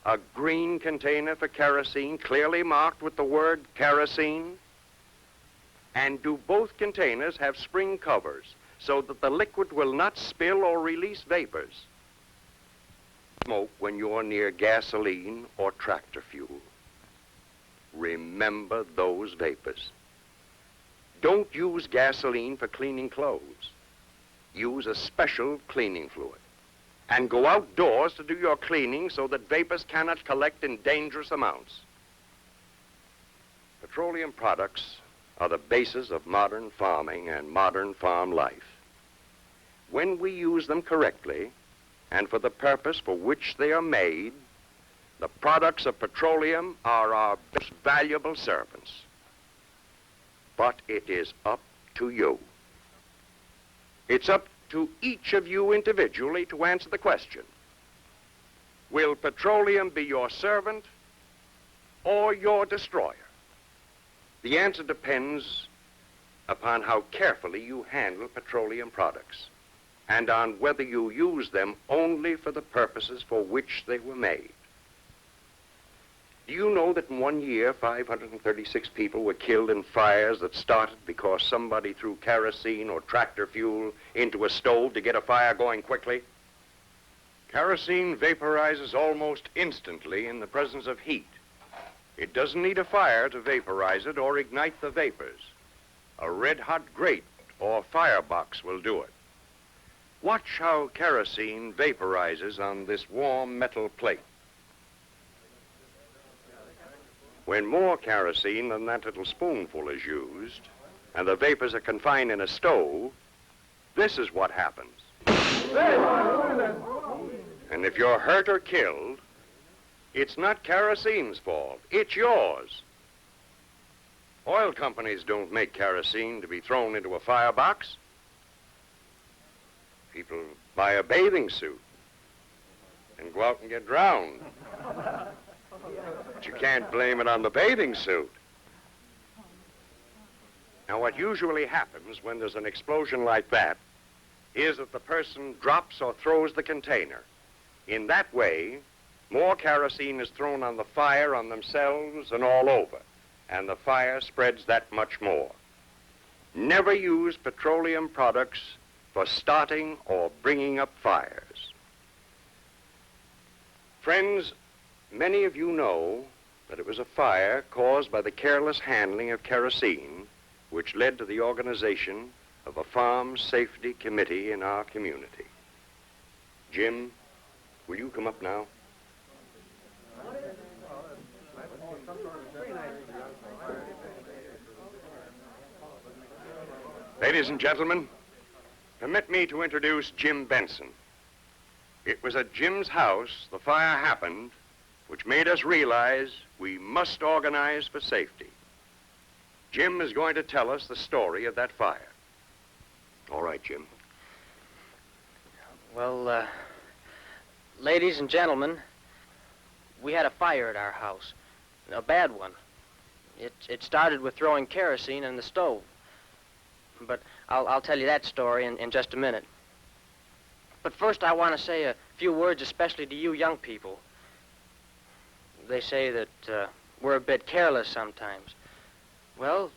A green container for kerosene, clearly marked with the word kerosene. And do both containers have spring covers so that the liquid will not spill or release vapors? Smoke when you're near gasoline or tractor fuel. Remember those vapors. Don't use gasoline for cleaning clothes. Use a special cleaning fluid. And go outdoors to do your cleaning so that vapors cannot collect in dangerous amounts. Petroleum products are the basis of modern farming and modern farm life. When we use them correctly, and for the purpose for which they are made, the products of petroleum are our most valuable servants. But it is up to you. It's up to each of you individually to answer the question. Will petroleum be your servant or your destroyer? The answer depends upon how carefully you handle petroleum products and on whether you use them only for the purposes for which they were made. Do you know that in 1 year, 536 people were killed in fires that started because somebody threw kerosene or tractor fuel into a stove to get a fire going quickly? Kerosene vaporizes almost instantly in the presence of heat. It doesn't need a fire to vaporize it or ignite the vapors. A red-hot grate or firebox will do it. Watch how kerosene vaporizes on this warm metal plate. When more kerosene than that little spoonful is used, and the vapors are confined in a stove, this is what happens. And if you're hurt or killed, it's not kerosene's fault, it's yours. Oil companies don't make kerosene to be thrown into a firebox. People buy a bathing suit and go out and get drowned. But you can't blame it on the bathing suit. Now, what usually happens when there's an explosion like that is that the person drops or throws the container. In that way, more kerosene is thrown on the fire, on themselves, and all over, and the fire spreads that much more. Never use petroleum products for starting or bringing up fires. Friends, many of you know that it was a fire caused by the careless handling of kerosene which led to the organization of a farm safety committee in our community. Jim, will you come up now? Ladies and gentlemen, permit me to introduce Jim Benson. It was at Jim's house the fire happened, which made us realize we must organize for safety. Jim is going to tell us the story of that fire. All right, Jim. Well, ladies and gentlemen, we had a fire at our house, a bad one. It started with throwing kerosene in the stove. But I'll tell you that story in just a minute. But first I want to say a few words especially to you young people. They say that we're a bit careless sometimes. Well,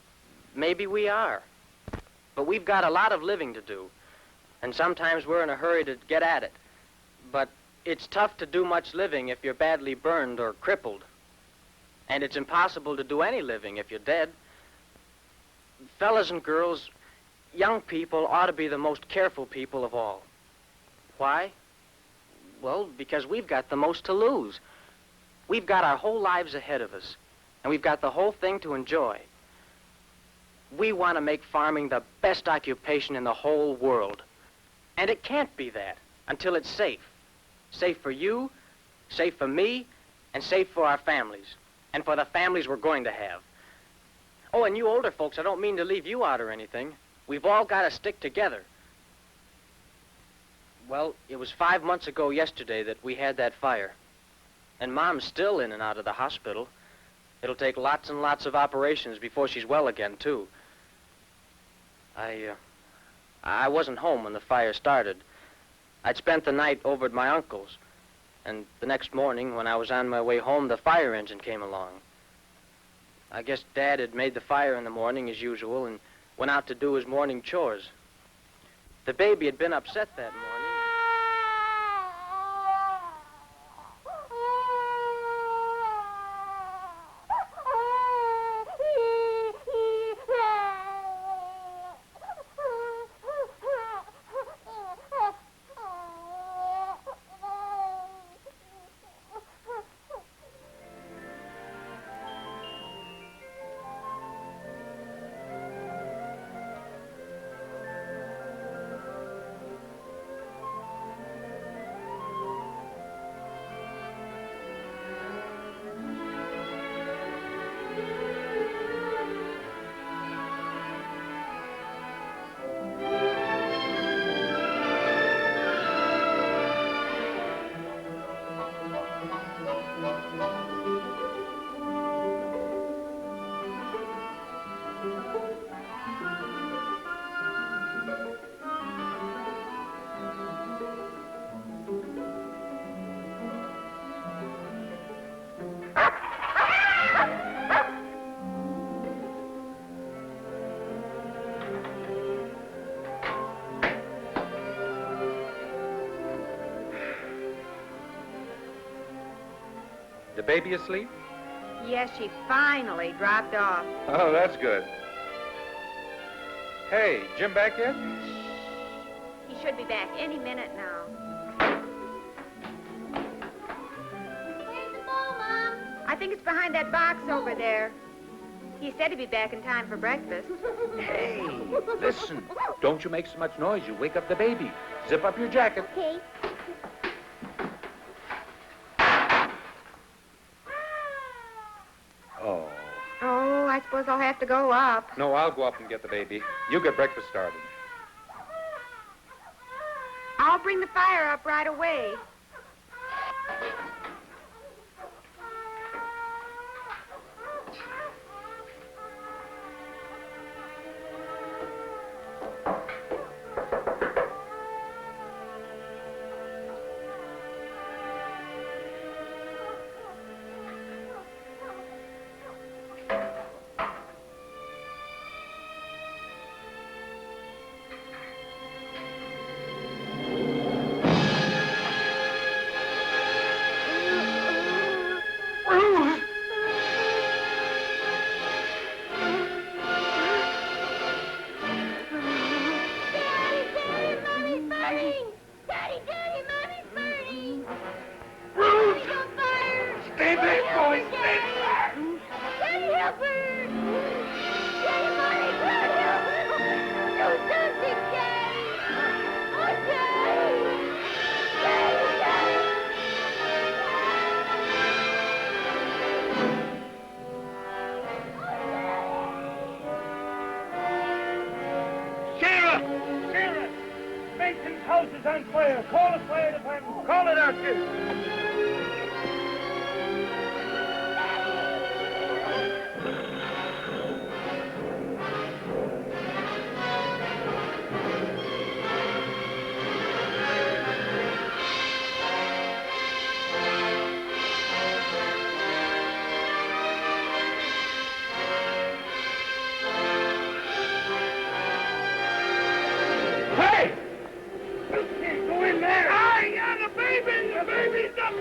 maybe we are. But we've got a lot of living to do. And sometimes we're in a hurry to get at it. But it's tough to do much living if you're badly burned or crippled. And it's impossible to do any living if you're dead. Fellas and girls, young people ought to be the most careful people of all. Why? Well, because we've got the most to lose. We've got our whole lives ahead of us, and we've got the whole thing to enjoy. We want to make farming the best occupation in the whole world. And it can't be that until it's safe. Safe for you, safe for me, and safe for our families, and for the families we're going to have. Oh, and you older folks, I don't mean to leave you out or anything. We've all got to stick together. Well, it was 5 months ago yesterday that we had that fire. And Mom's still in and out of the hospital. It'll take lots and lots of operations before she's well again, too. I wasn't home when the fire started. I'd spent the night over at my uncle's. And the next morning, when I was on my way home, the fire engine came along. I guess Dad had made the fire in the morning as usual and went out to do his morning chores. The baby had been upset that morning. baby asleep? Yes, she finally dropped off. Oh, that's good. Hey, Jim back yet? He should be back any minute now. Where's the ball, Mom? I think it's behind that box over there. He said he'd be back in time for breakfast. Hey, listen. Don't you make so much noise. You wake up the baby. Zip up your jacket. Okay. Oh. Oh, I suppose I'll have to go up. No, I'll go up and get the baby. You get breakfast started. I'll bring the fire up right away. House is on fire. Call the fire department. Call it out here. Hey! You can't go in there. I got a baby. The baby's up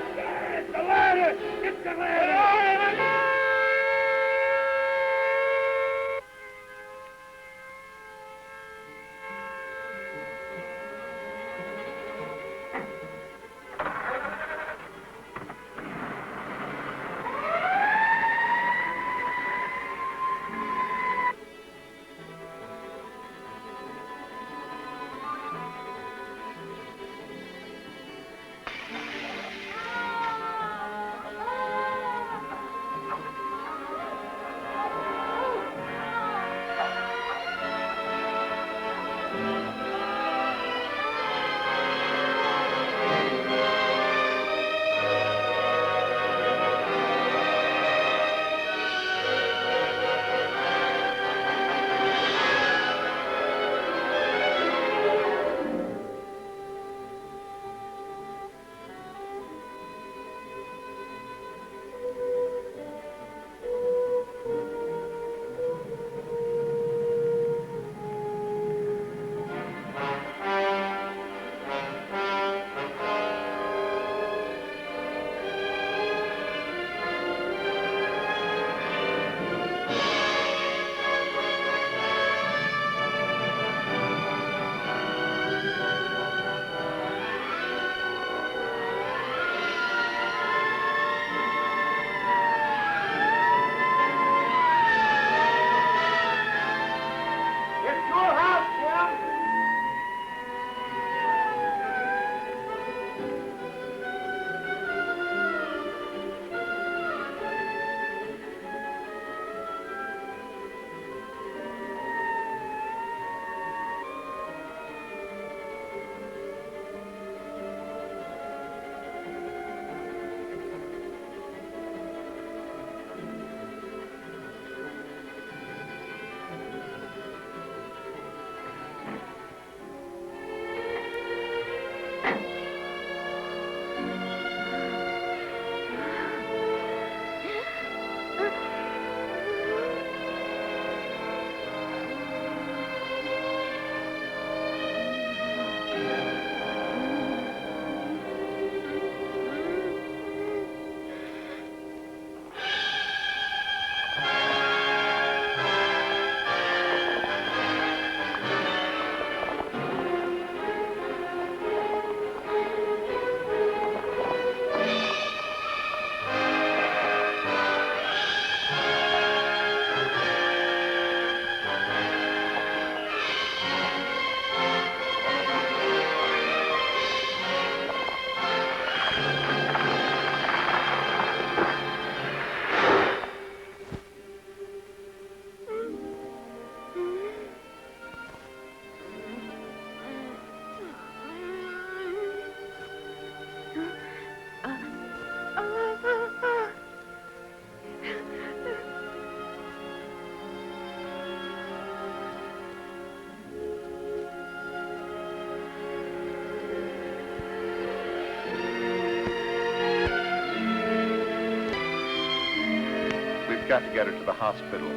We've got to get her to the hospital.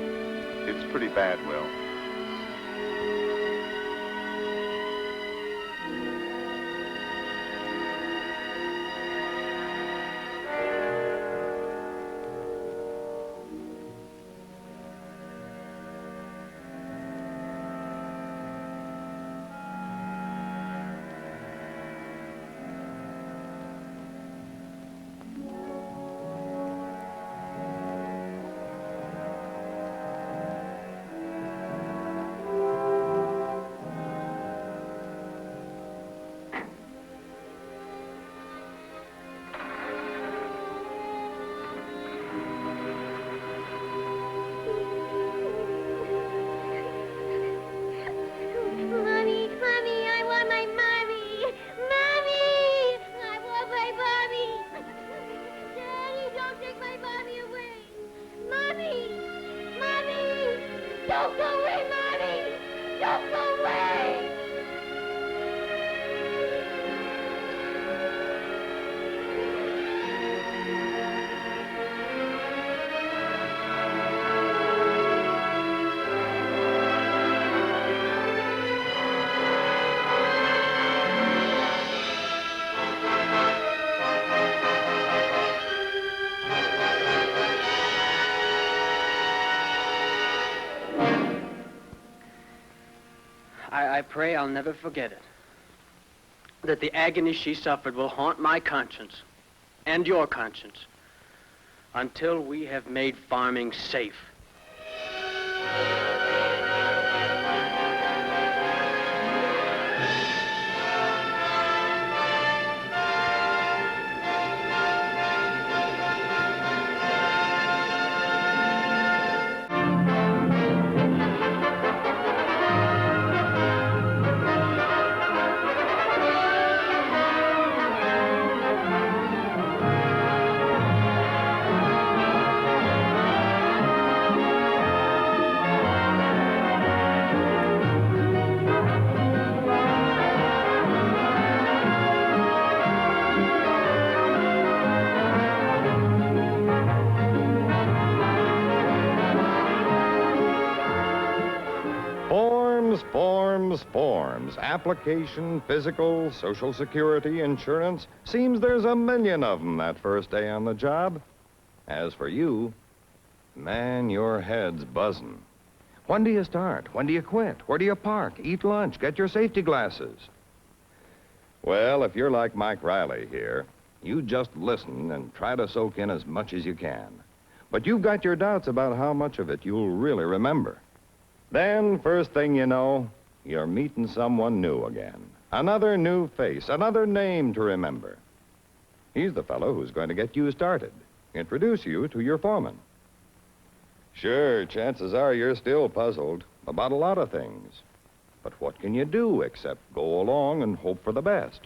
It's pretty bad, Will. I pray I'll never forget it. That the agony she suffered will haunt my conscience and your conscience until we have made farming safe. Forms. Application, physical, Social Security, insurance. Seems there's a million of them that first day on the job. As for you, man, your head's buzzing. When do you start? When do you quit? Where do you park? Eat lunch? Get your safety glasses? Well, if you're like Mike Riley here, you just listen and try to soak in as much as you can. But you've got your doubts about how much of it you'll really remember. Then, first thing you know, you're meeting someone new again. Another new face, another name to remember. He's the fellow who's going to get you started, introduce you to your foreman. Sure, chances are you're still puzzled about a lot of things. But what can you do except go along and hope for the best?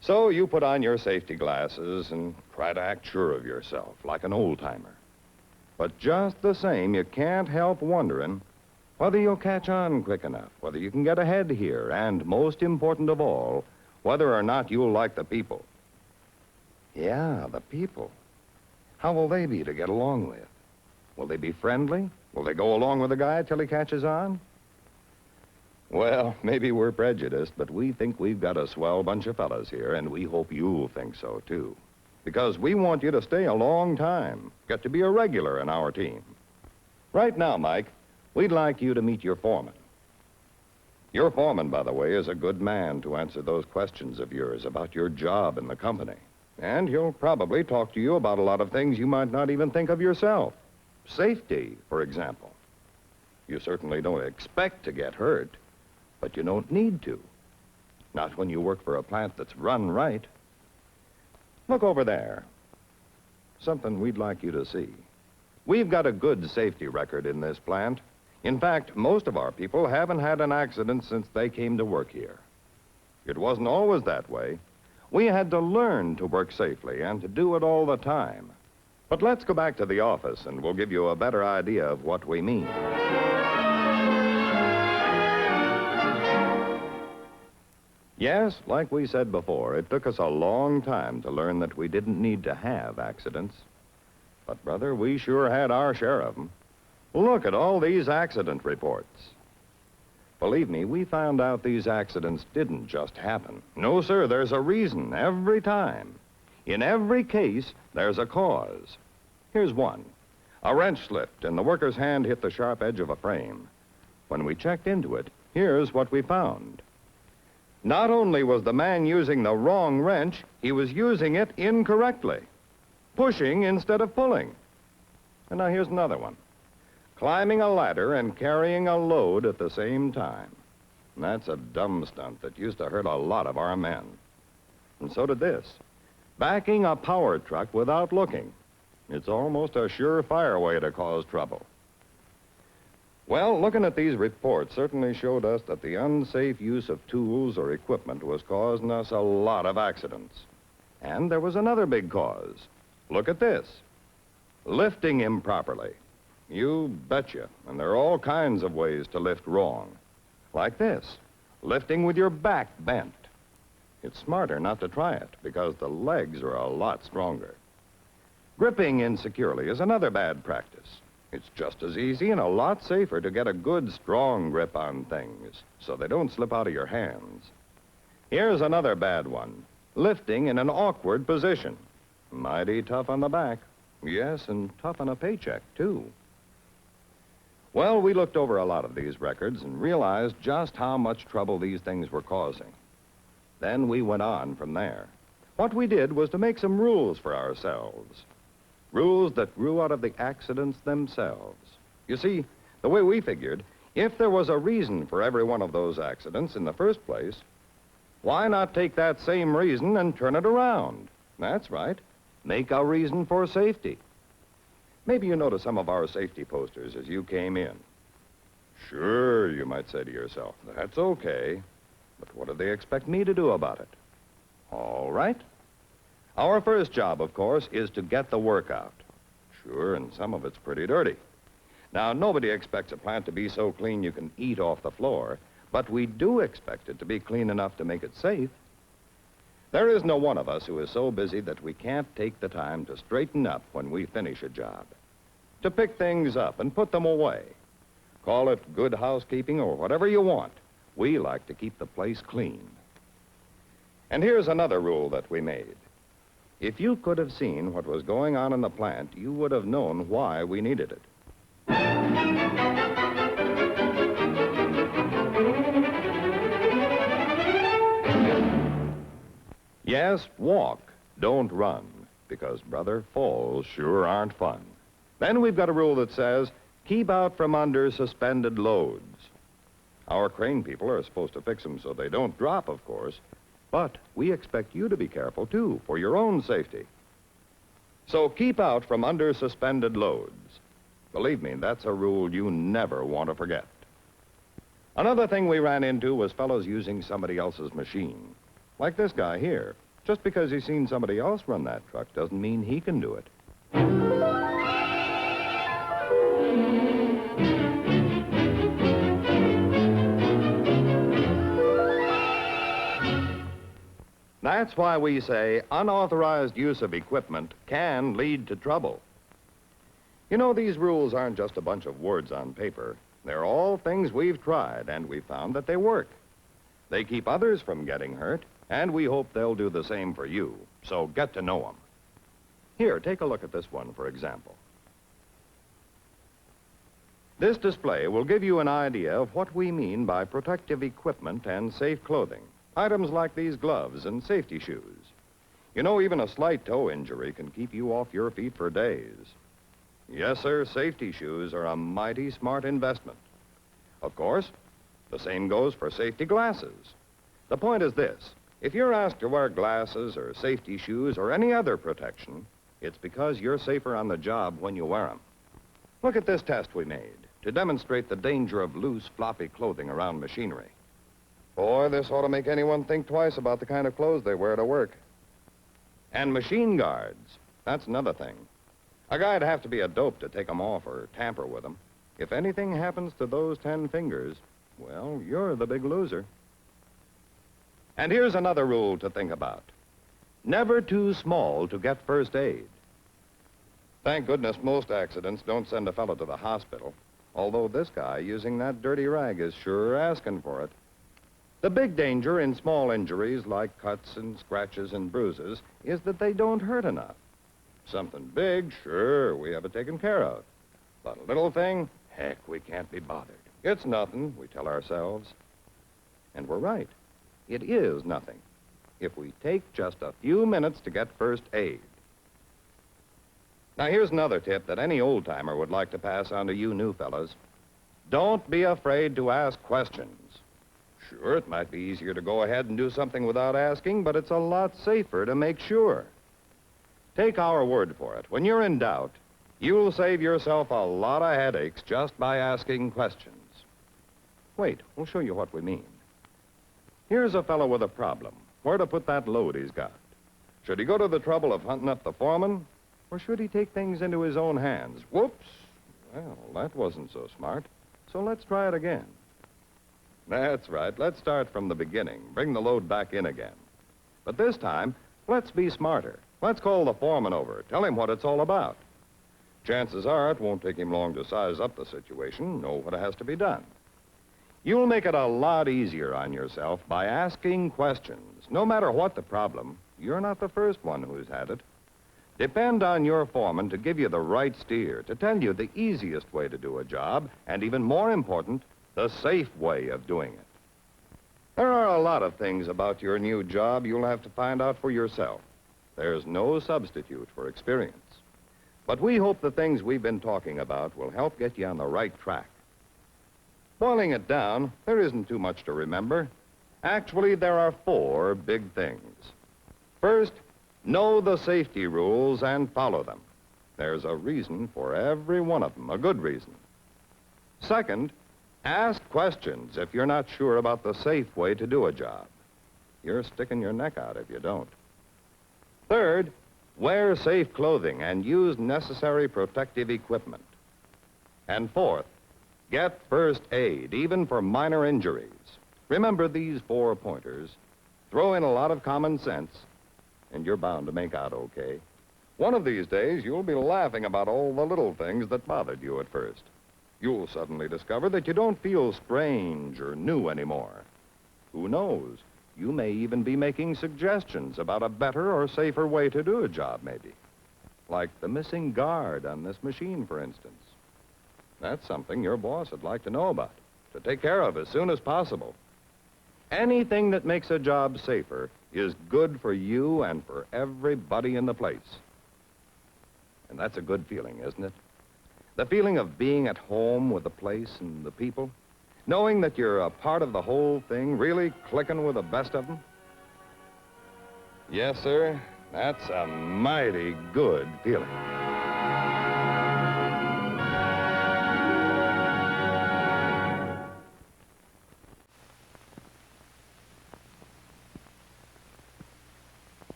So you put on your safety glasses and try to act sure of yourself, like an old-timer. But just the same, you can't help wondering whether you'll catch on quick enough, whether you can get ahead here, and most important of all, whether or not you'll like the people. Yeah, the people. How will they be to get along with? Will they be friendly? Will they go along with the guy till he catches on? Well, maybe we're prejudiced, but we think we've got a swell bunch of fellas here, and we hope you'll think so, too. Because we want you to stay a long time, get to be a regular in our team. Right now, Mike, we'd like you to meet your foreman. Your foreman, by the way, is a good man to answer those questions of yours about your job in the company. And he'll probably talk to you about a lot of things you might not even think of yourself. Safety, for example. You certainly don't expect to get hurt, but you don't need to. Not when you work for a plant that's run right. Look over there. Something we'd like you to see. We've got a good safety record in this plant. In fact, most of our people haven't had an accident since they came to work here. It wasn't always that way. We had to learn to work safely and to do it all the time. But let's go back to the office and we'll give you a better idea of what we mean. Yes, like we said before, it took us a long time to learn that we didn't need to have accidents. But, brother, we sure had our share of them. Look at all these accident reports. Believe me, we found out these accidents didn't just happen. No, sir, there's a reason every time. In every case, there's a cause. Here's one. A wrench slipped and the worker's hand hit the sharp edge of a frame. When we checked into it, here's what we found. Not only was the man using the wrong wrench, he was using it incorrectly. Pushing instead of pulling. And now here's another one. Climbing a ladder and carrying a load at the same time. And that's a dumb stunt that used to hurt a lot of our men. And so did this. Backing a power truck without looking. It's almost a surefire way to cause trouble. Well, looking at these reports certainly showed us that the unsafe use of tools or equipment was causing us a lot of accidents. And there was another big cause. Look at this. Lifting improperly. You betcha. And there are all kinds of ways to lift wrong. Like this. Lifting with your back bent. It's smarter not to try it because the legs are a lot stronger. Gripping insecurely is another bad practice. It's just as easy and a lot safer to get a good, strong grip on things so they don't slip out of your hands. Here's another bad one. Lifting in an awkward position. Mighty tough on the back. Yes, and tough on a paycheck, too. Well, we looked over a lot of these records and realized just how much trouble these things were causing. Then we went on from there. What we did was to make some rules for ourselves. Rules that grew out of the accidents themselves. You see, the way we figured, if there was a reason for every one of those accidents in the first place, why not take that same reason and turn it around? That's right. Make a reason for safety. Maybe you noticed some of our safety posters as you came in. Sure, you might say to yourself, that's okay. But what do they expect me to do about it? All right. Our first job, of course, is to get the work out. Sure, and some of it's pretty dirty. Now, nobody expects a plant to be so clean you can eat off the floor, but we do expect it to be clean enough to make it safe. There is no one of us who is so busy that we can't take the time to straighten up when we finish a job, to pick things up and put them away. Call it good housekeeping or whatever you want. We like to keep the place clean. And here's another rule that we made. If you could have seen what was going on in the plant, you would have known why we needed it. Yes, walk, don't run, because, brother, falls sure aren't fun. Then we've got a rule that says, keep out from under suspended loads. Our crane people are supposed to fix them so they don't drop, of course, but we expect you to be careful, too, for your own safety. So keep out from under suspended loads. Believe me, that's a rule you never want to forget. Another thing we ran into was fellows using somebody else's machine. Like this guy here. Just because he's seen somebody else run that truck doesn't mean he can do it. That's why we say unauthorized use of equipment can lead to trouble. You know, these rules aren't just a bunch of words on paper. They're all things we've tried, and we found that they work. They keep others from getting hurt, and we hope they'll do the same for you. So get to know them. Here, take a look at this one, for example. This display will give you an idea of what we mean by protective equipment and safe clothing. Items like these gloves and safety shoes. You know, even a slight toe injury can keep you off your feet for days. Yes, sir, safety shoes are a mighty smart investment. Of course, the same goes for safety glasses. The point is this. If you're asked to wear glasses or safety shoes or any other protection, it's because you're safer on the job when you wear them. Look at this test we made to demonstrate the danger of loose, floppy clothing around machinery. Boy, this ought to make anyone think twice about the kind of clothes they wear to work. And machine guards, that's another thing. A guy'd have to be a dope to take them off or tamper with them. If anything happens to those 10 fingers, well, you're the big loser. And here's another rule to think about. Never too small to get first aid. Thank goodness most accidents don't send a fellow to the hospital. Although this guy using that dirty rag is sure asking for it. The big danger in small injuries like cuts and scratches and bruises is that they don't hurt enough. Something big, sure, we have it taken care of. But a little thing, heck, we can't be bothered. It's nothing, we tell ourselves. And we're right. It is nothing if we take just a few minutes to get first aid. Now, here's another tip that any old-timer would like to pass on to you new fellas. Don't be afraid to ask questions. Sure, it might be easier to go ahead and do something without asking, but it's a lot safer to make sure. Take our word for it. When you're in doubt, you'll save yourself a lot of headaches just by asking questions. Wait, we'll show you what we mean. Here's a fellow with a problem. Where to put that load he's got? Should he go to the trouble of hunting up the foreman? Or should he take things into his own hands? Whoops. Well, that wasn't so smart. So let's try it again. That's right. Let's start from the beginning. Bring the load back in again. But this time, let's be smarter. Let's call the foreman over. Tell him what it's all about. Chances are it won't take him long to size up the situation, know what has to be done. You'll make it a lot easier on yourself by asking questions. No matter what the problem, you're not the first one who's had it. Depend on your foreman to give you the right steer, to tell you the easiest way to do a job, and even more important, the safe way of doing it. There are a lot of things about your new job you'll have to find out for yourself. There's no substitute for experience. But we hope the things we've been talking about will help get you on the right track. Boiling it down, there isn't too much to remember. Actually, there are 4 big things. First, know the safety rules and follow them. There's a reason for every one of them, a good reason. Second, ask questions if you're not sure about the safe way to do a job. You're sticking your neck out if you don't. Third, wear safe clothing and use necessary protective equipment. And fourth, get first aid, even for minor injuries. Remember these 4 pointers. Throw in a lot of common sense, and you're bound to make out okay. One of these days, you'll be laughing about all the little things that bothered you at first. You'll suddenly discover that you don't feel strange or new anymore. Who knows? You may even be making suggestions about a better or safer way to do a job, maybe. Like the missing guard on this machine, for instance. That's something your boss would like to know about, to take care of as soon as possible. Anything that makes a job safer is good for you and for everybody in the place. And that's a good feeling, isn't it? The feeling of being at home with the place and the people. Knowing that you're a part of the whole thing, really clicking with the best of them. Yes, sir. That's a mighty good feeling.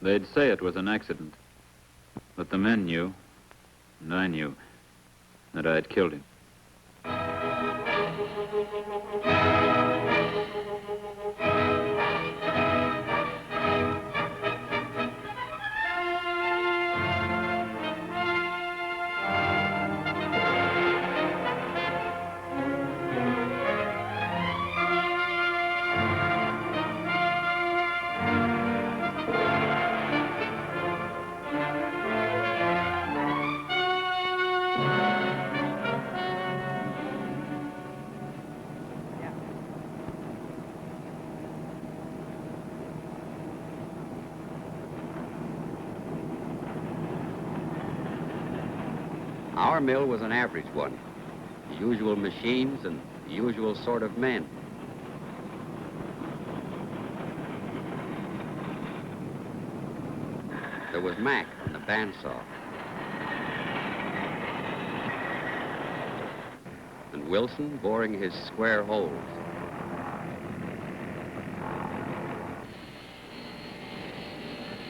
They'd say it was an accident. But the men knew, and I knew, that I had killed him. Our mill was an average one. The usual machines and the usual sort of men. There was Mac on the bandsaw. And Wilson boring his square holes.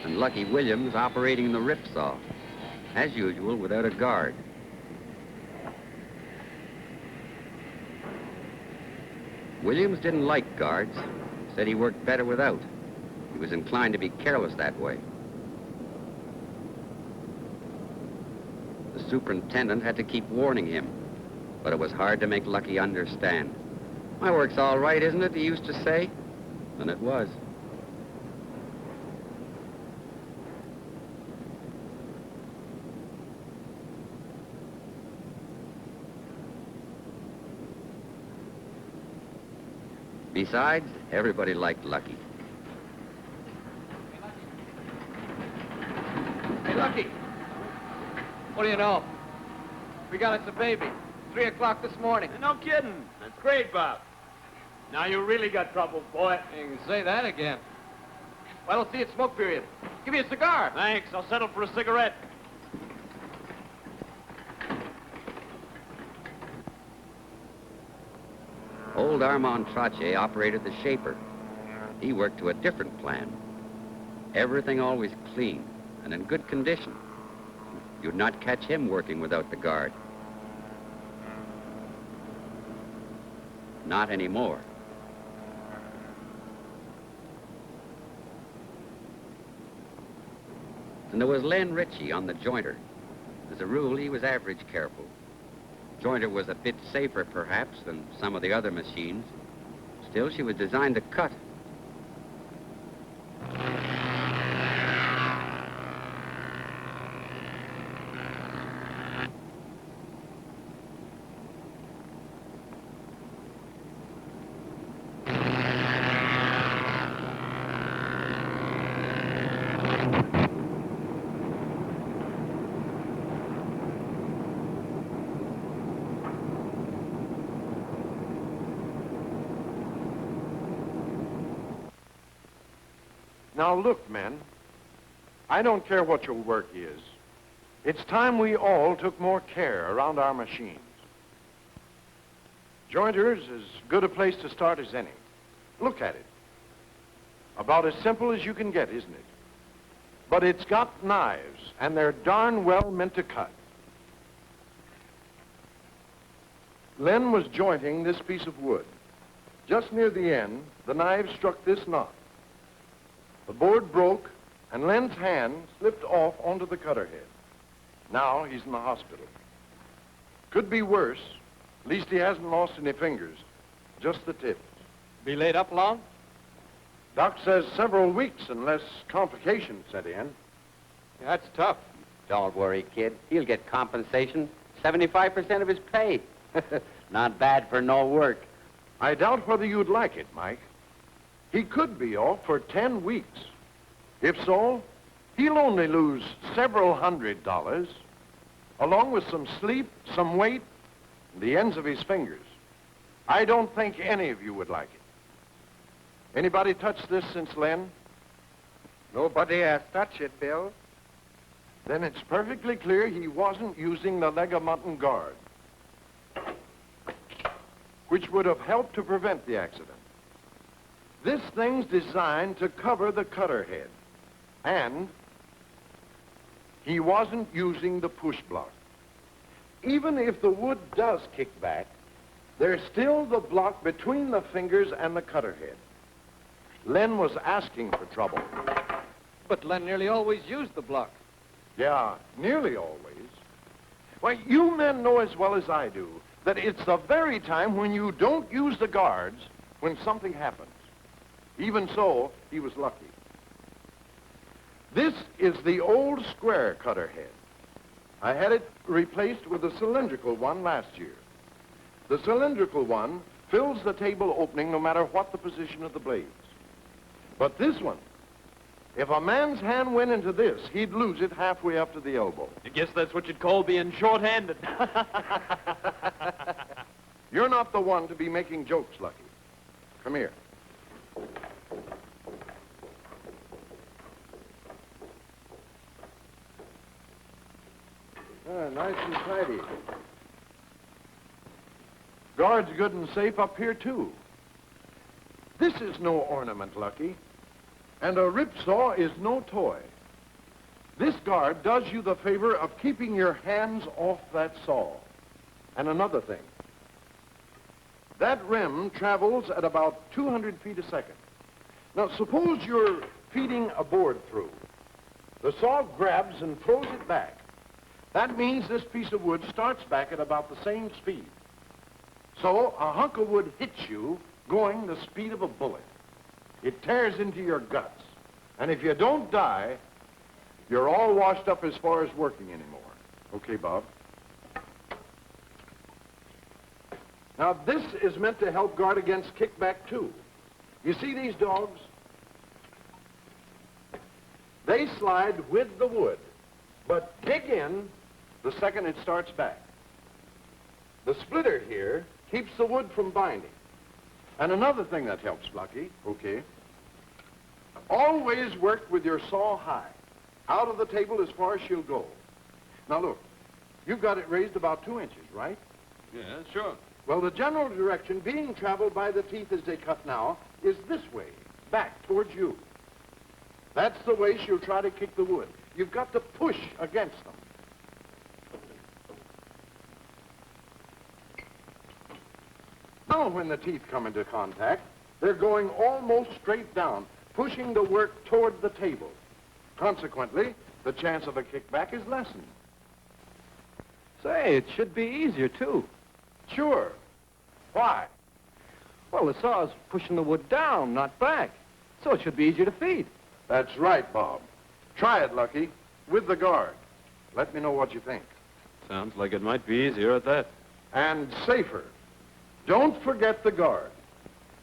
And Lucky Williams operating the rip saw, as usual without a guard. Williams didn't like guards, said he worked better without. He was inclined to be careless that way. The superintendent had to keep warning him, but it was hard to make Lucky understand. "My work's all right, isn't it?" he used to say. And it was. Besides, everybody liked Lucky. Hey, Lucky. What do you know? We got us a baby. 3 o'clock this morning. No kidding. That's great, Bob. Now you really got troubles, boy. You can say that again. Well, let's see it's smoke period. Give me a cigar. Thanks. I'll settle for a cigarette. Old Armand Trottier operated the shaper. He worked to a different plan. Everything always clean and in good condition. You'd not catch him working without the guard. Not anymore. And there was Len Ritchie on the jointer. As a rule, he was average careful. Jointer was a bit safer, perhaps, than some of the other machines. Still, she was designed to cut. Now look, men, I don't care what your work is. It's time we all took more care around our machines. Jointer's as good a place to start as any. Look at it. About as simple as you can get, isn't it? But it's got knives, and they're darn well meant to cut. Len was jointing this piece of wood. Just near the end, the knife struck this knot. The board broke, and Len's hand slipped off onto the cutter head. Now he's in the hospital. Could be worse. At least he hasn't lost any fingers, just the tips. Be laid up long? Doc says several weeks unless complications set in. That's tough. Don't worry, kid. He'll get compensation. 75% of his pay. Not bad for no work. I doubt whether you'd like it, Mike. He could be off for 10 weeks. If so, he'll only lose several $100, along with some sleep, some weight, and the ends of his fingers. I don't think any of you would like it. Anybody touched this since Len? Nobody has touched it, Bill. Then it's perfectly clear he wasn't using the leg of mutton guard, which would have helped to prevent the accident. This thing's designed to cover the cutter head, and he wasn't using the push block. Even if the wood does kick back, there's still the block between the fingers and the cutter head. Len was asking for trouble. But Len nearly always used the block. Yeah, nearly always. Well, you men know as well as I do that it's the very time when you don't use the guards when something happens. Even so, he was lucky. This is the old square cutter head. I had it replaced with a cylindrical one last year. The cylindrical one fills the table opening no matter what the position of the blades. But this one, if a man's hand went into this, he'd lose it halfway up to the elbow. I guess that's what you'd call being short-handed. You're not the one to be making jokes, Lucky. Come here. Nice and tidy. Guard's good and safe up here, too. This is no ornament, Lucky. And a rip saw is no toy. This guard does you the favor of keeping your hands off that saw. And another thing. That rim travels at about 200 feet a second. Now, suppose you're feeding a board through. The saw grabs and throws it back. That means this piece of wood starts back at about the same speed. So a hunk of wood hits you going the speed of a bullet. It tears into your guts. And if you don't die, you're all washed up as far as working anymore. Okay, Bob? Now, this is meant to help guard against kickback, too. You see these dogs? They slide with the wood, but dig in the second it starts back. The splitter here keeps the wood from binding. And another thing that helps, Lucky, okay? Always work with your saw high, out of the table as far as she'll go. Now look, you've got it raised about 2 inches, right? Yeah, sure. Well, the general direction being traveled by the teeth as they cut now is this way, back towards you. That's the way she'll try to kick the wood. You've got to push against them. Now, when the teeth come into contact, they're going almost straight down, pushing the work toward the table. Consequently, the chance of a kickback is lessened. Say, it should be easier, too. Sure. Why? Well, the saw's pushing the wood down, not back. So it should be easier to feed. That's right, Bob. Try it, Lucky, with the guard. Let me know what you think. Sounds like it might be easier at that. And safer. Don't forget the guard.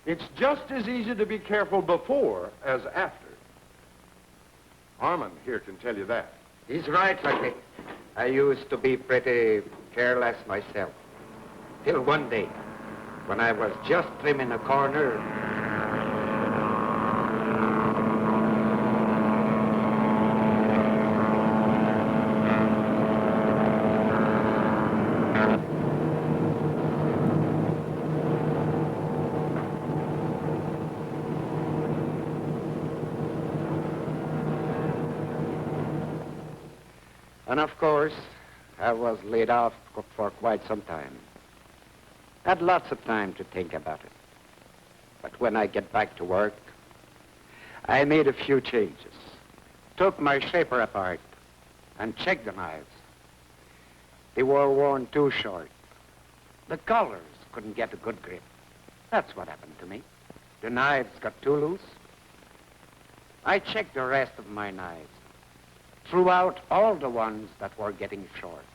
It's just as easy to be careful before as after. Harmon here can tell you that. He's right, Lucky. I used to be pretty careless myself. Till one day, when I was just trimming a corner. And of course, I was laid off for quite some time. Had lots of time to think about it. But when I get back to work, I made a few changes. Took my shaper apart and checked the knives. They were worn too short. The collars couldn't get a good grip. That's what happened to me. The knives got too loose. I checked the rest of my knives. Threw out all the ones that were getting short.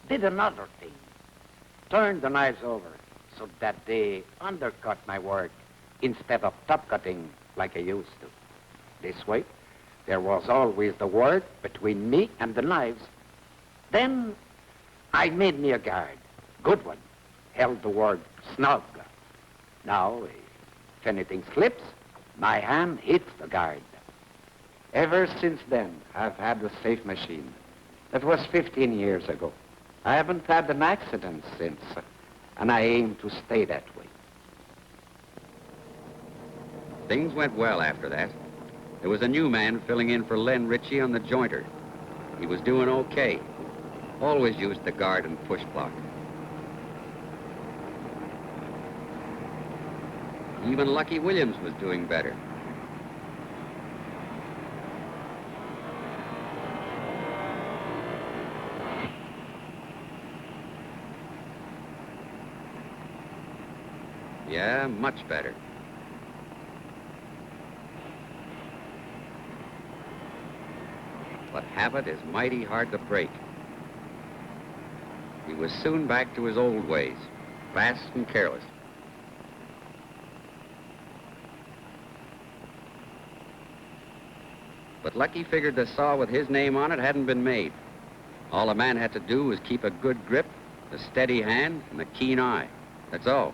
Did another thing. Turned the knives over so that they undercut my work instead of top cutting like I used to. This way, there was always the work between me and the knives. Then I made me a guard, good one, held the word snug. Now, if anything slips, my hand hits the guard. Ever since then, I've had the safe machine. That was 15 years ago. I haven't had an accident since, and I aim to stay that way. Things went well after that. There was a new man filling in for Len Ritchie on the jointer. He was doing okay. Always used the guard and push block. Even Lucky Williams was doing better. Yeah, much better. But habit is mighty hard to break. He was soon back to his old ways, fast and careless. But Lucky figured the saw with his name on it hadn't been made. All a man had to do was keep a good grip, a steady hand, and a keen eye. That's all.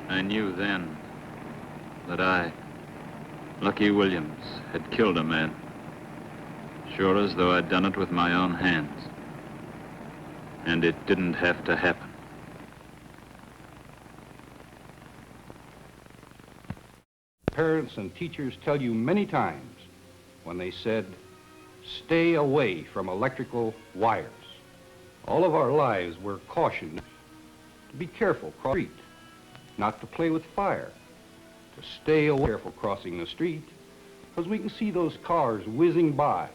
I knew then that I, Lucky Williams, had killed a man, sure as though I'd done it with my own hands. And it didn't have to happen. Parents and teachers tell you many times when they said, stay away from electrical wires. All of our lives we're cautioned to be careful crossing the street, not to play with fire, to stay away careful crossing the street, because we can see those cars whizzing by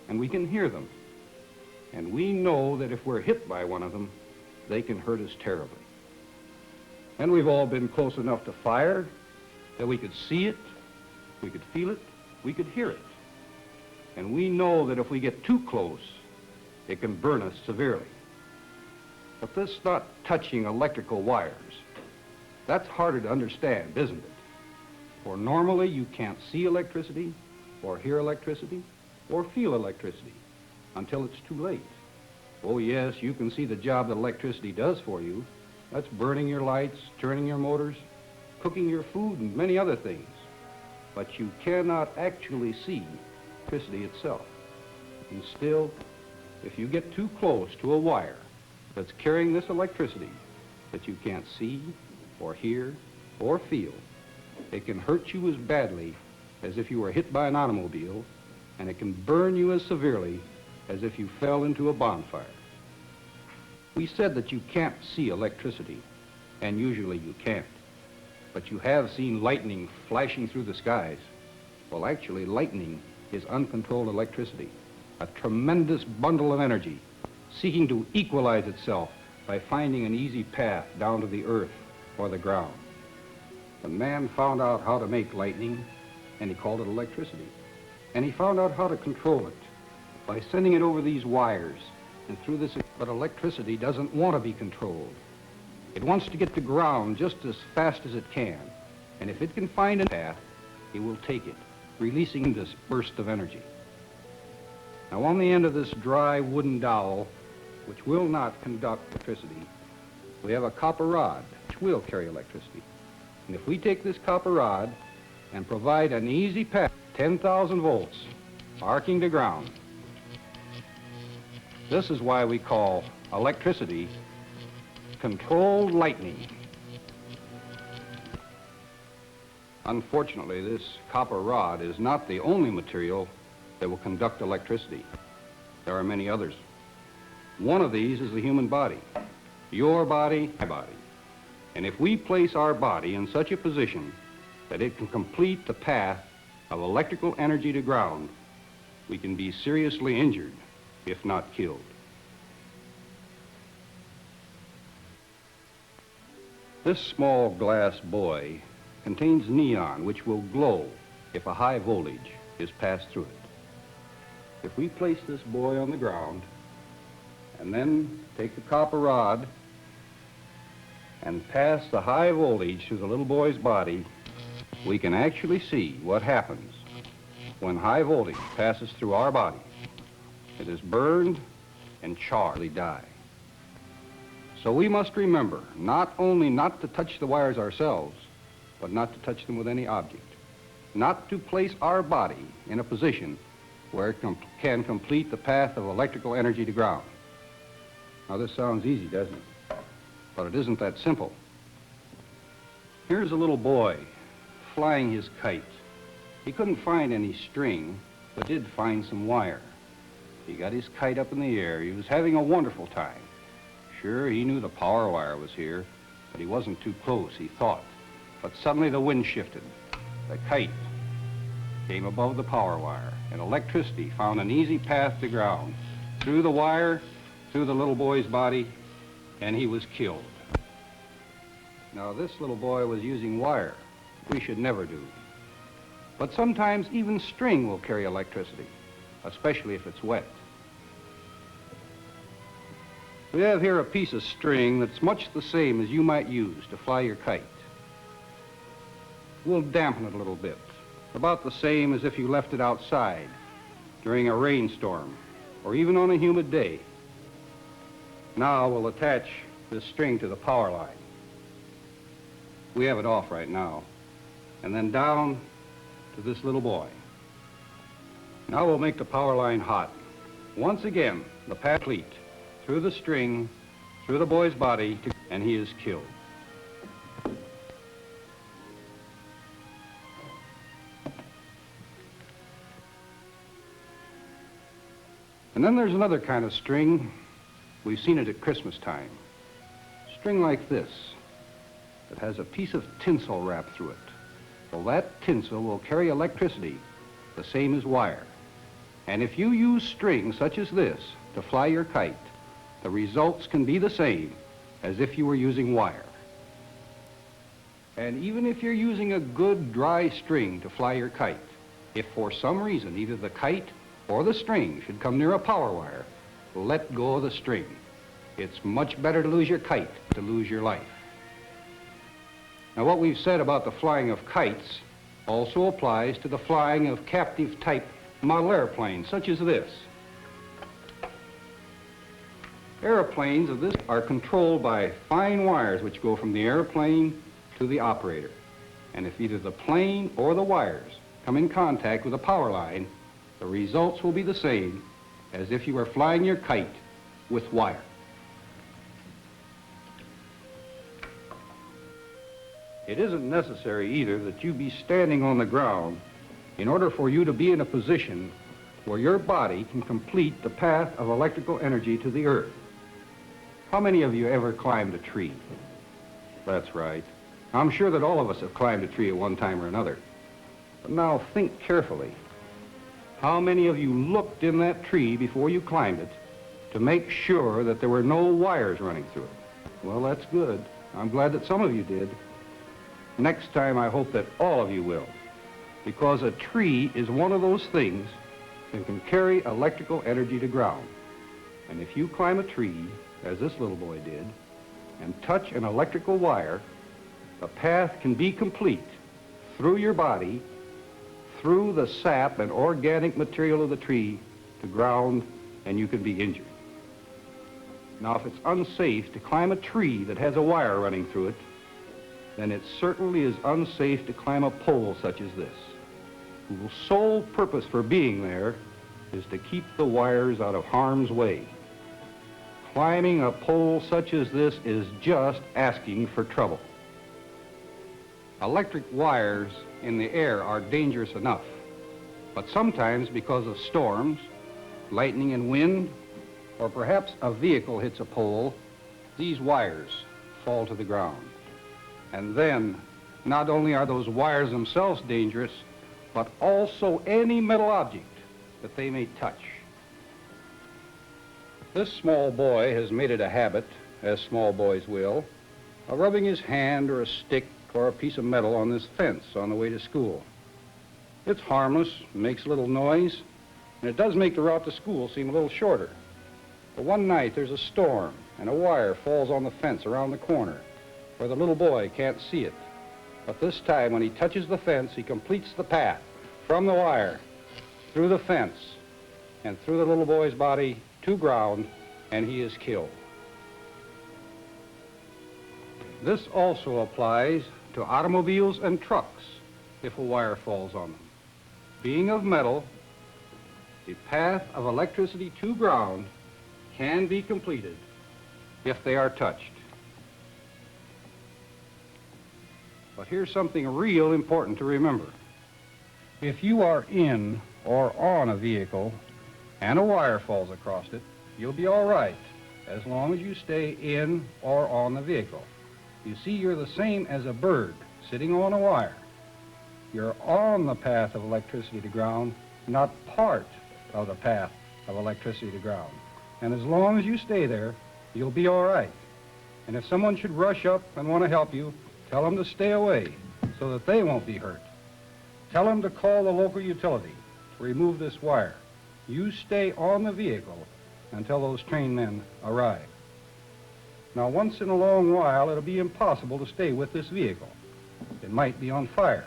and we can hear them. And we know that if we're hit by one of them, they can hurt us terribly. And we've all been close enough to fire that we could see it, we could feel it, we could hear it. And we know that if we get too close, it can burn us severely. But this not touching electrical wires, that's harder to understand, isn't it? For normally you can't see electricity, or hear electricity, or feel electricity until it's too late. Oh yes, you can see the job that electricity does for you. That's burning your lights, turning your motors, cooking your food, and many other things. But you cannot actually see electricity itself. And still, if you get too close to a wire that's carrying this electricity that you can't see, or hear, or feel, it can hurt you as badly as if you were hit by an automobile, and it can burn you as severely as if you fell into a bonfire. We said that you can't see electricity, and usually you can't. But you have seen lightning flashing through the skies. Well, actually, lightning is uncontrolled electricity, a tremendous bundle of energy seeking to equalize itself by finding an easy path down to the earth or the ground. The man found out how to make lightning, and he called it electricity. And he found out how to control it by sending it over these wires and through this. But electricity doesn't want to be controlled. It wants to get to ground just as fast as it can. And if it can find a path, it will take it, releasing this burst of energy. Now, on the end of this dry wooden dowel, which will not conduct electricity, we have a copper rod, which will carry electricity. And if we take this copper rod and provide an easy path, 10,000 volts, arcing to ground, this is why we call electricity controlled lightning. Unfortunately, this copper rod is not the only material that will conduct electricity. There are many others. One of these is the human body, your body, my body. And if we place our body in such a position that it can complete the path of electrical energy to ground, we can be seriously injured, if not killed. This small glass buoy contains neon, which will glow if a high voltage is passed through it. If we place this buoy on the ground and then take the copper rod and pass the high voltage through the little boy's body, we can actually see what happens when high voltage passes through our body. It is burned and charred, we die. So we must remember not only not to touch the wires ourselves, but not to touch them with any object. Not to place our body in a position where it can complete the path of electrical energy to ground. Now this sounds easy, doesn't it? But it isn't that simple. Here's a little boy flying his kite. He couldn't find any string, but did find some wire. He got his kite up in the air. He was having a wonderful time. Sure, he knew the power wire was here, but he wasn't too close, he thought. But suddenly the wind shifted. The kite came above the power wire, and electricity found an easy path to ground, through the wire, through the little boy's body, and he was killed. Now, this little boy was using wire. We should never do. But sometimes even string will carry electricity, especially if it's wet. We have here a piece of string that's much the same as you might use to fly your kite. We'll dampen it a little bit, about the same as if you left it outside during a rainstorm or even on a humid day. Now we'll attach this string to the power line. We have it off right now. And then down to this little boy. Now we'll make the power line hot. Once again, the path complete through the string, through the boy's body, and he is killed. And then there's another kind of string. We've seen it at Christmas time. String like this, that has a piece of tinsel wrapped through it. Well, that tinsel will carry electricity, the same as wire. And if you use string such as this to fly your kite, the results can be the same as if you were using wire. And even if you're using a good dry string to fly your kite, if for some reason either the kite or the string should come near a power wire, let go of the string. It's much better to lose your kite than to lose your life. Now, what we've said about the flying of kites also applies to the flying of captive-type model airplanes, such as this. Airplanes of this are controlled by fine wires which go from the airplane to the operator. And if either the plane or the wires come in contact with a power line, the results will be the same as if you were flying your kite with wire. It isn't necessary either that you be standing on the ground in order for you to be in a position where your body can complete the path of electrical energy to the earth. How many of you ever climbed a tree? That's right. I'm sure that all of us have climbed a tree at one time or another. But now think carefully. How many of you looked in that tree before you climbed it to make sure that there were no wires running through it? Well, that's good. I'm glad that some of you did. Next time, I hope that all of you will, because a tree is one of those things that can carry electrical energy to ground. And if you climb a tree, as this little boy did, and touch an electrical wire, the path can be complete through your body, through the sap and organic material of the tree to ground, and you can be injured. Now, if it's unsafe to climb a tree that has a wire running through it, then it certainly is unsafe to climb a pole such as this, whose sole purpose for being there is to keep the wires out of harm's way. Climbing a pole such as this is just asking for trouble. Electric wires in the air are dangerous enough, but sometimes because of storms, lightning and wind, or perhaps a vehicle hits a pole, these wires fall to the ground. And then, not only are those wires themselves dangerous, but also any metal object that they may touch. This small boy has made it a habit, as small boys will, of rubbing his hand or a stick or a piece of metal on this fence on the way to school. It's harmless, makes a little noise, and it does make the route to school seem a little shorter. But one night there's a storm, and a wire falls on the fence around the corner, where the little boy can't see it. But this time, when he touches the fence, he completes the path from the wire, through the fence, and through the little boy's body to ground, and he is killed. This also applies to automobiles and trucks if a wire falls on them. Being of metal, the path of electricity to ground can be completed if they are touched. But here's something real important to remember. If you are in or on a vehicle and a wire falls across it, you'll be all right as long as you stay in or on the vehicle. You see, you're the same as a bird sitting on a wire. You're on the path of electricity to ground, not part of the path of electricity to ground. And as long as you stay there, you'll be all right. And if someone should rush up and want to help you, tell them to stay away so that they won't be hurt. Tell them to call the local utility to remove this wire. You stay on the vehicle until those trained men arrive. Now, once in a long while, it'll be impossible to stay with this vehicle. It might be on fire.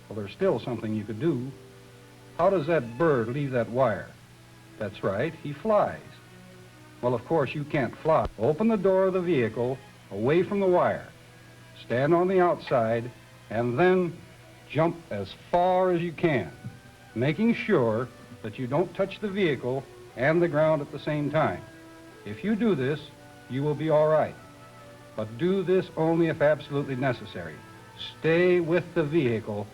Well, there's still something you could do. How does that bird leave that wire? That's right, he flies. Well, of course, you can't fly. Open the door of the vehicle away from the wire. Stand on the outside and then jump as far as you can, making sure that you don't touch the vehicle and the ground at the same time. If you do this, you will be all right. But do this only if absolutely necessary. Stay with the vehicle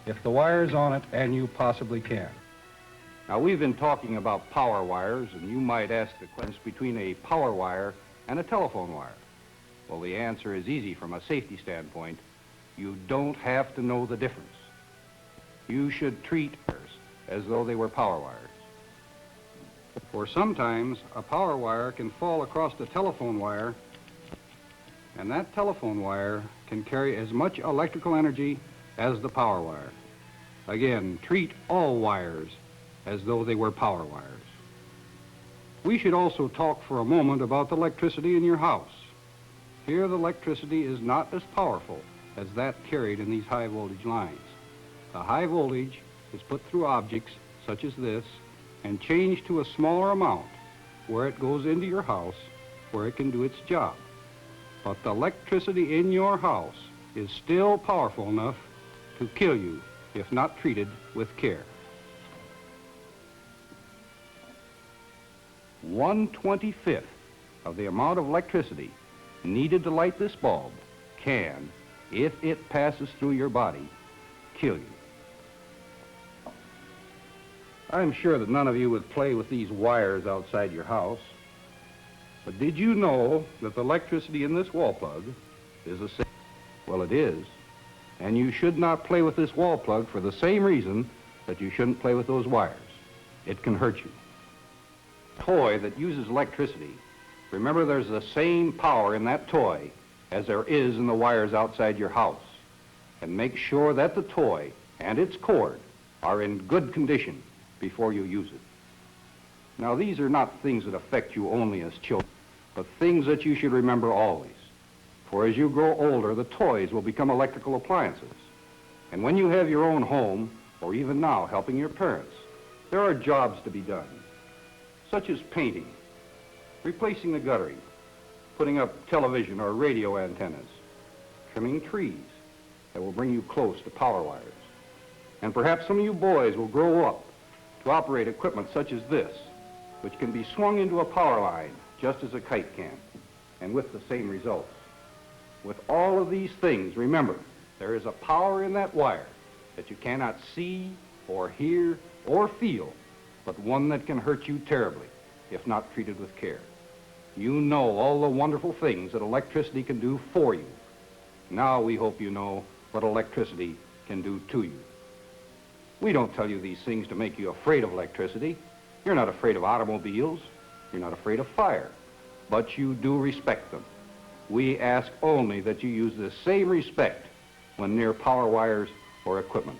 if the wire's on it and you possibly can. Now, we've been talking about power wires, and you might ask the question between a power wire and a telephone wire. Well, the answer is easy from a safety standpoint. You don't have to know the difference. You should treat wires as though they were power wires. For sometimes a power wire can fall across the telephone wire, and that telephone wire can carry as much electrical energy as the power wire. Again, treat all wires as though they were power wires. We should also talk for a moment about the electricity in your house. Here, the electricity is not as powerful as that carried in these high voltage lines. The high voltage is put through objects such as this and changed to a smaller amount where it goes into your house where it can do its job. But the electricity in your house is still powerful enough to kill you if not treated with care. 1/25 of the amount of electricity needed to light this bulb can, if it passes through your body, kill you. I'm sure that none of you would play with these wires outside your house. But did you know that the electricity in this wall plug is the same? Well, it is. And you should not play with this wall plug for the same reason that you shouldn't play with those wires. It can hurt you. A toy that uses electricity, remember there's the same power in that toy as there is in the wires outside your house. And make sure that the toy and its cord are in good condition before you use it. Now, these are not things that affect you only as children, but things that you should remember always. For as you grow older, the toys will become electrical appliances. And when you have your own home, or even now helping your parents, there are jobs to be done, such as painting, replacing the guttering, putting up television or radio antennas, trimming trees that will bring you close to power wires. And perhaps some of you boys will grow up to operate equipment such as this, which can be swung into a power line just as a kite can, and with the same results. With all of these things, remember, there is a power in that wire that you cannot see or hear or feel, but one that can hurt you terribly if not treated with care. You know all the wonderful things that electricity can do for you. Now we hope you know what electricity can do to you. We don't tell you these things to make you afraid of electricity. You're not afraid of automobiles. You're not afraid of fire. But you do respect them. We ask only that you use the same respect when near power wires or equipment.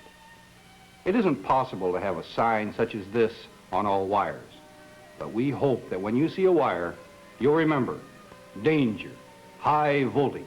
It isn't possible to have a sign such as this on all wires. But we hope that when you see a wire, you'll remember, danger, high voltage.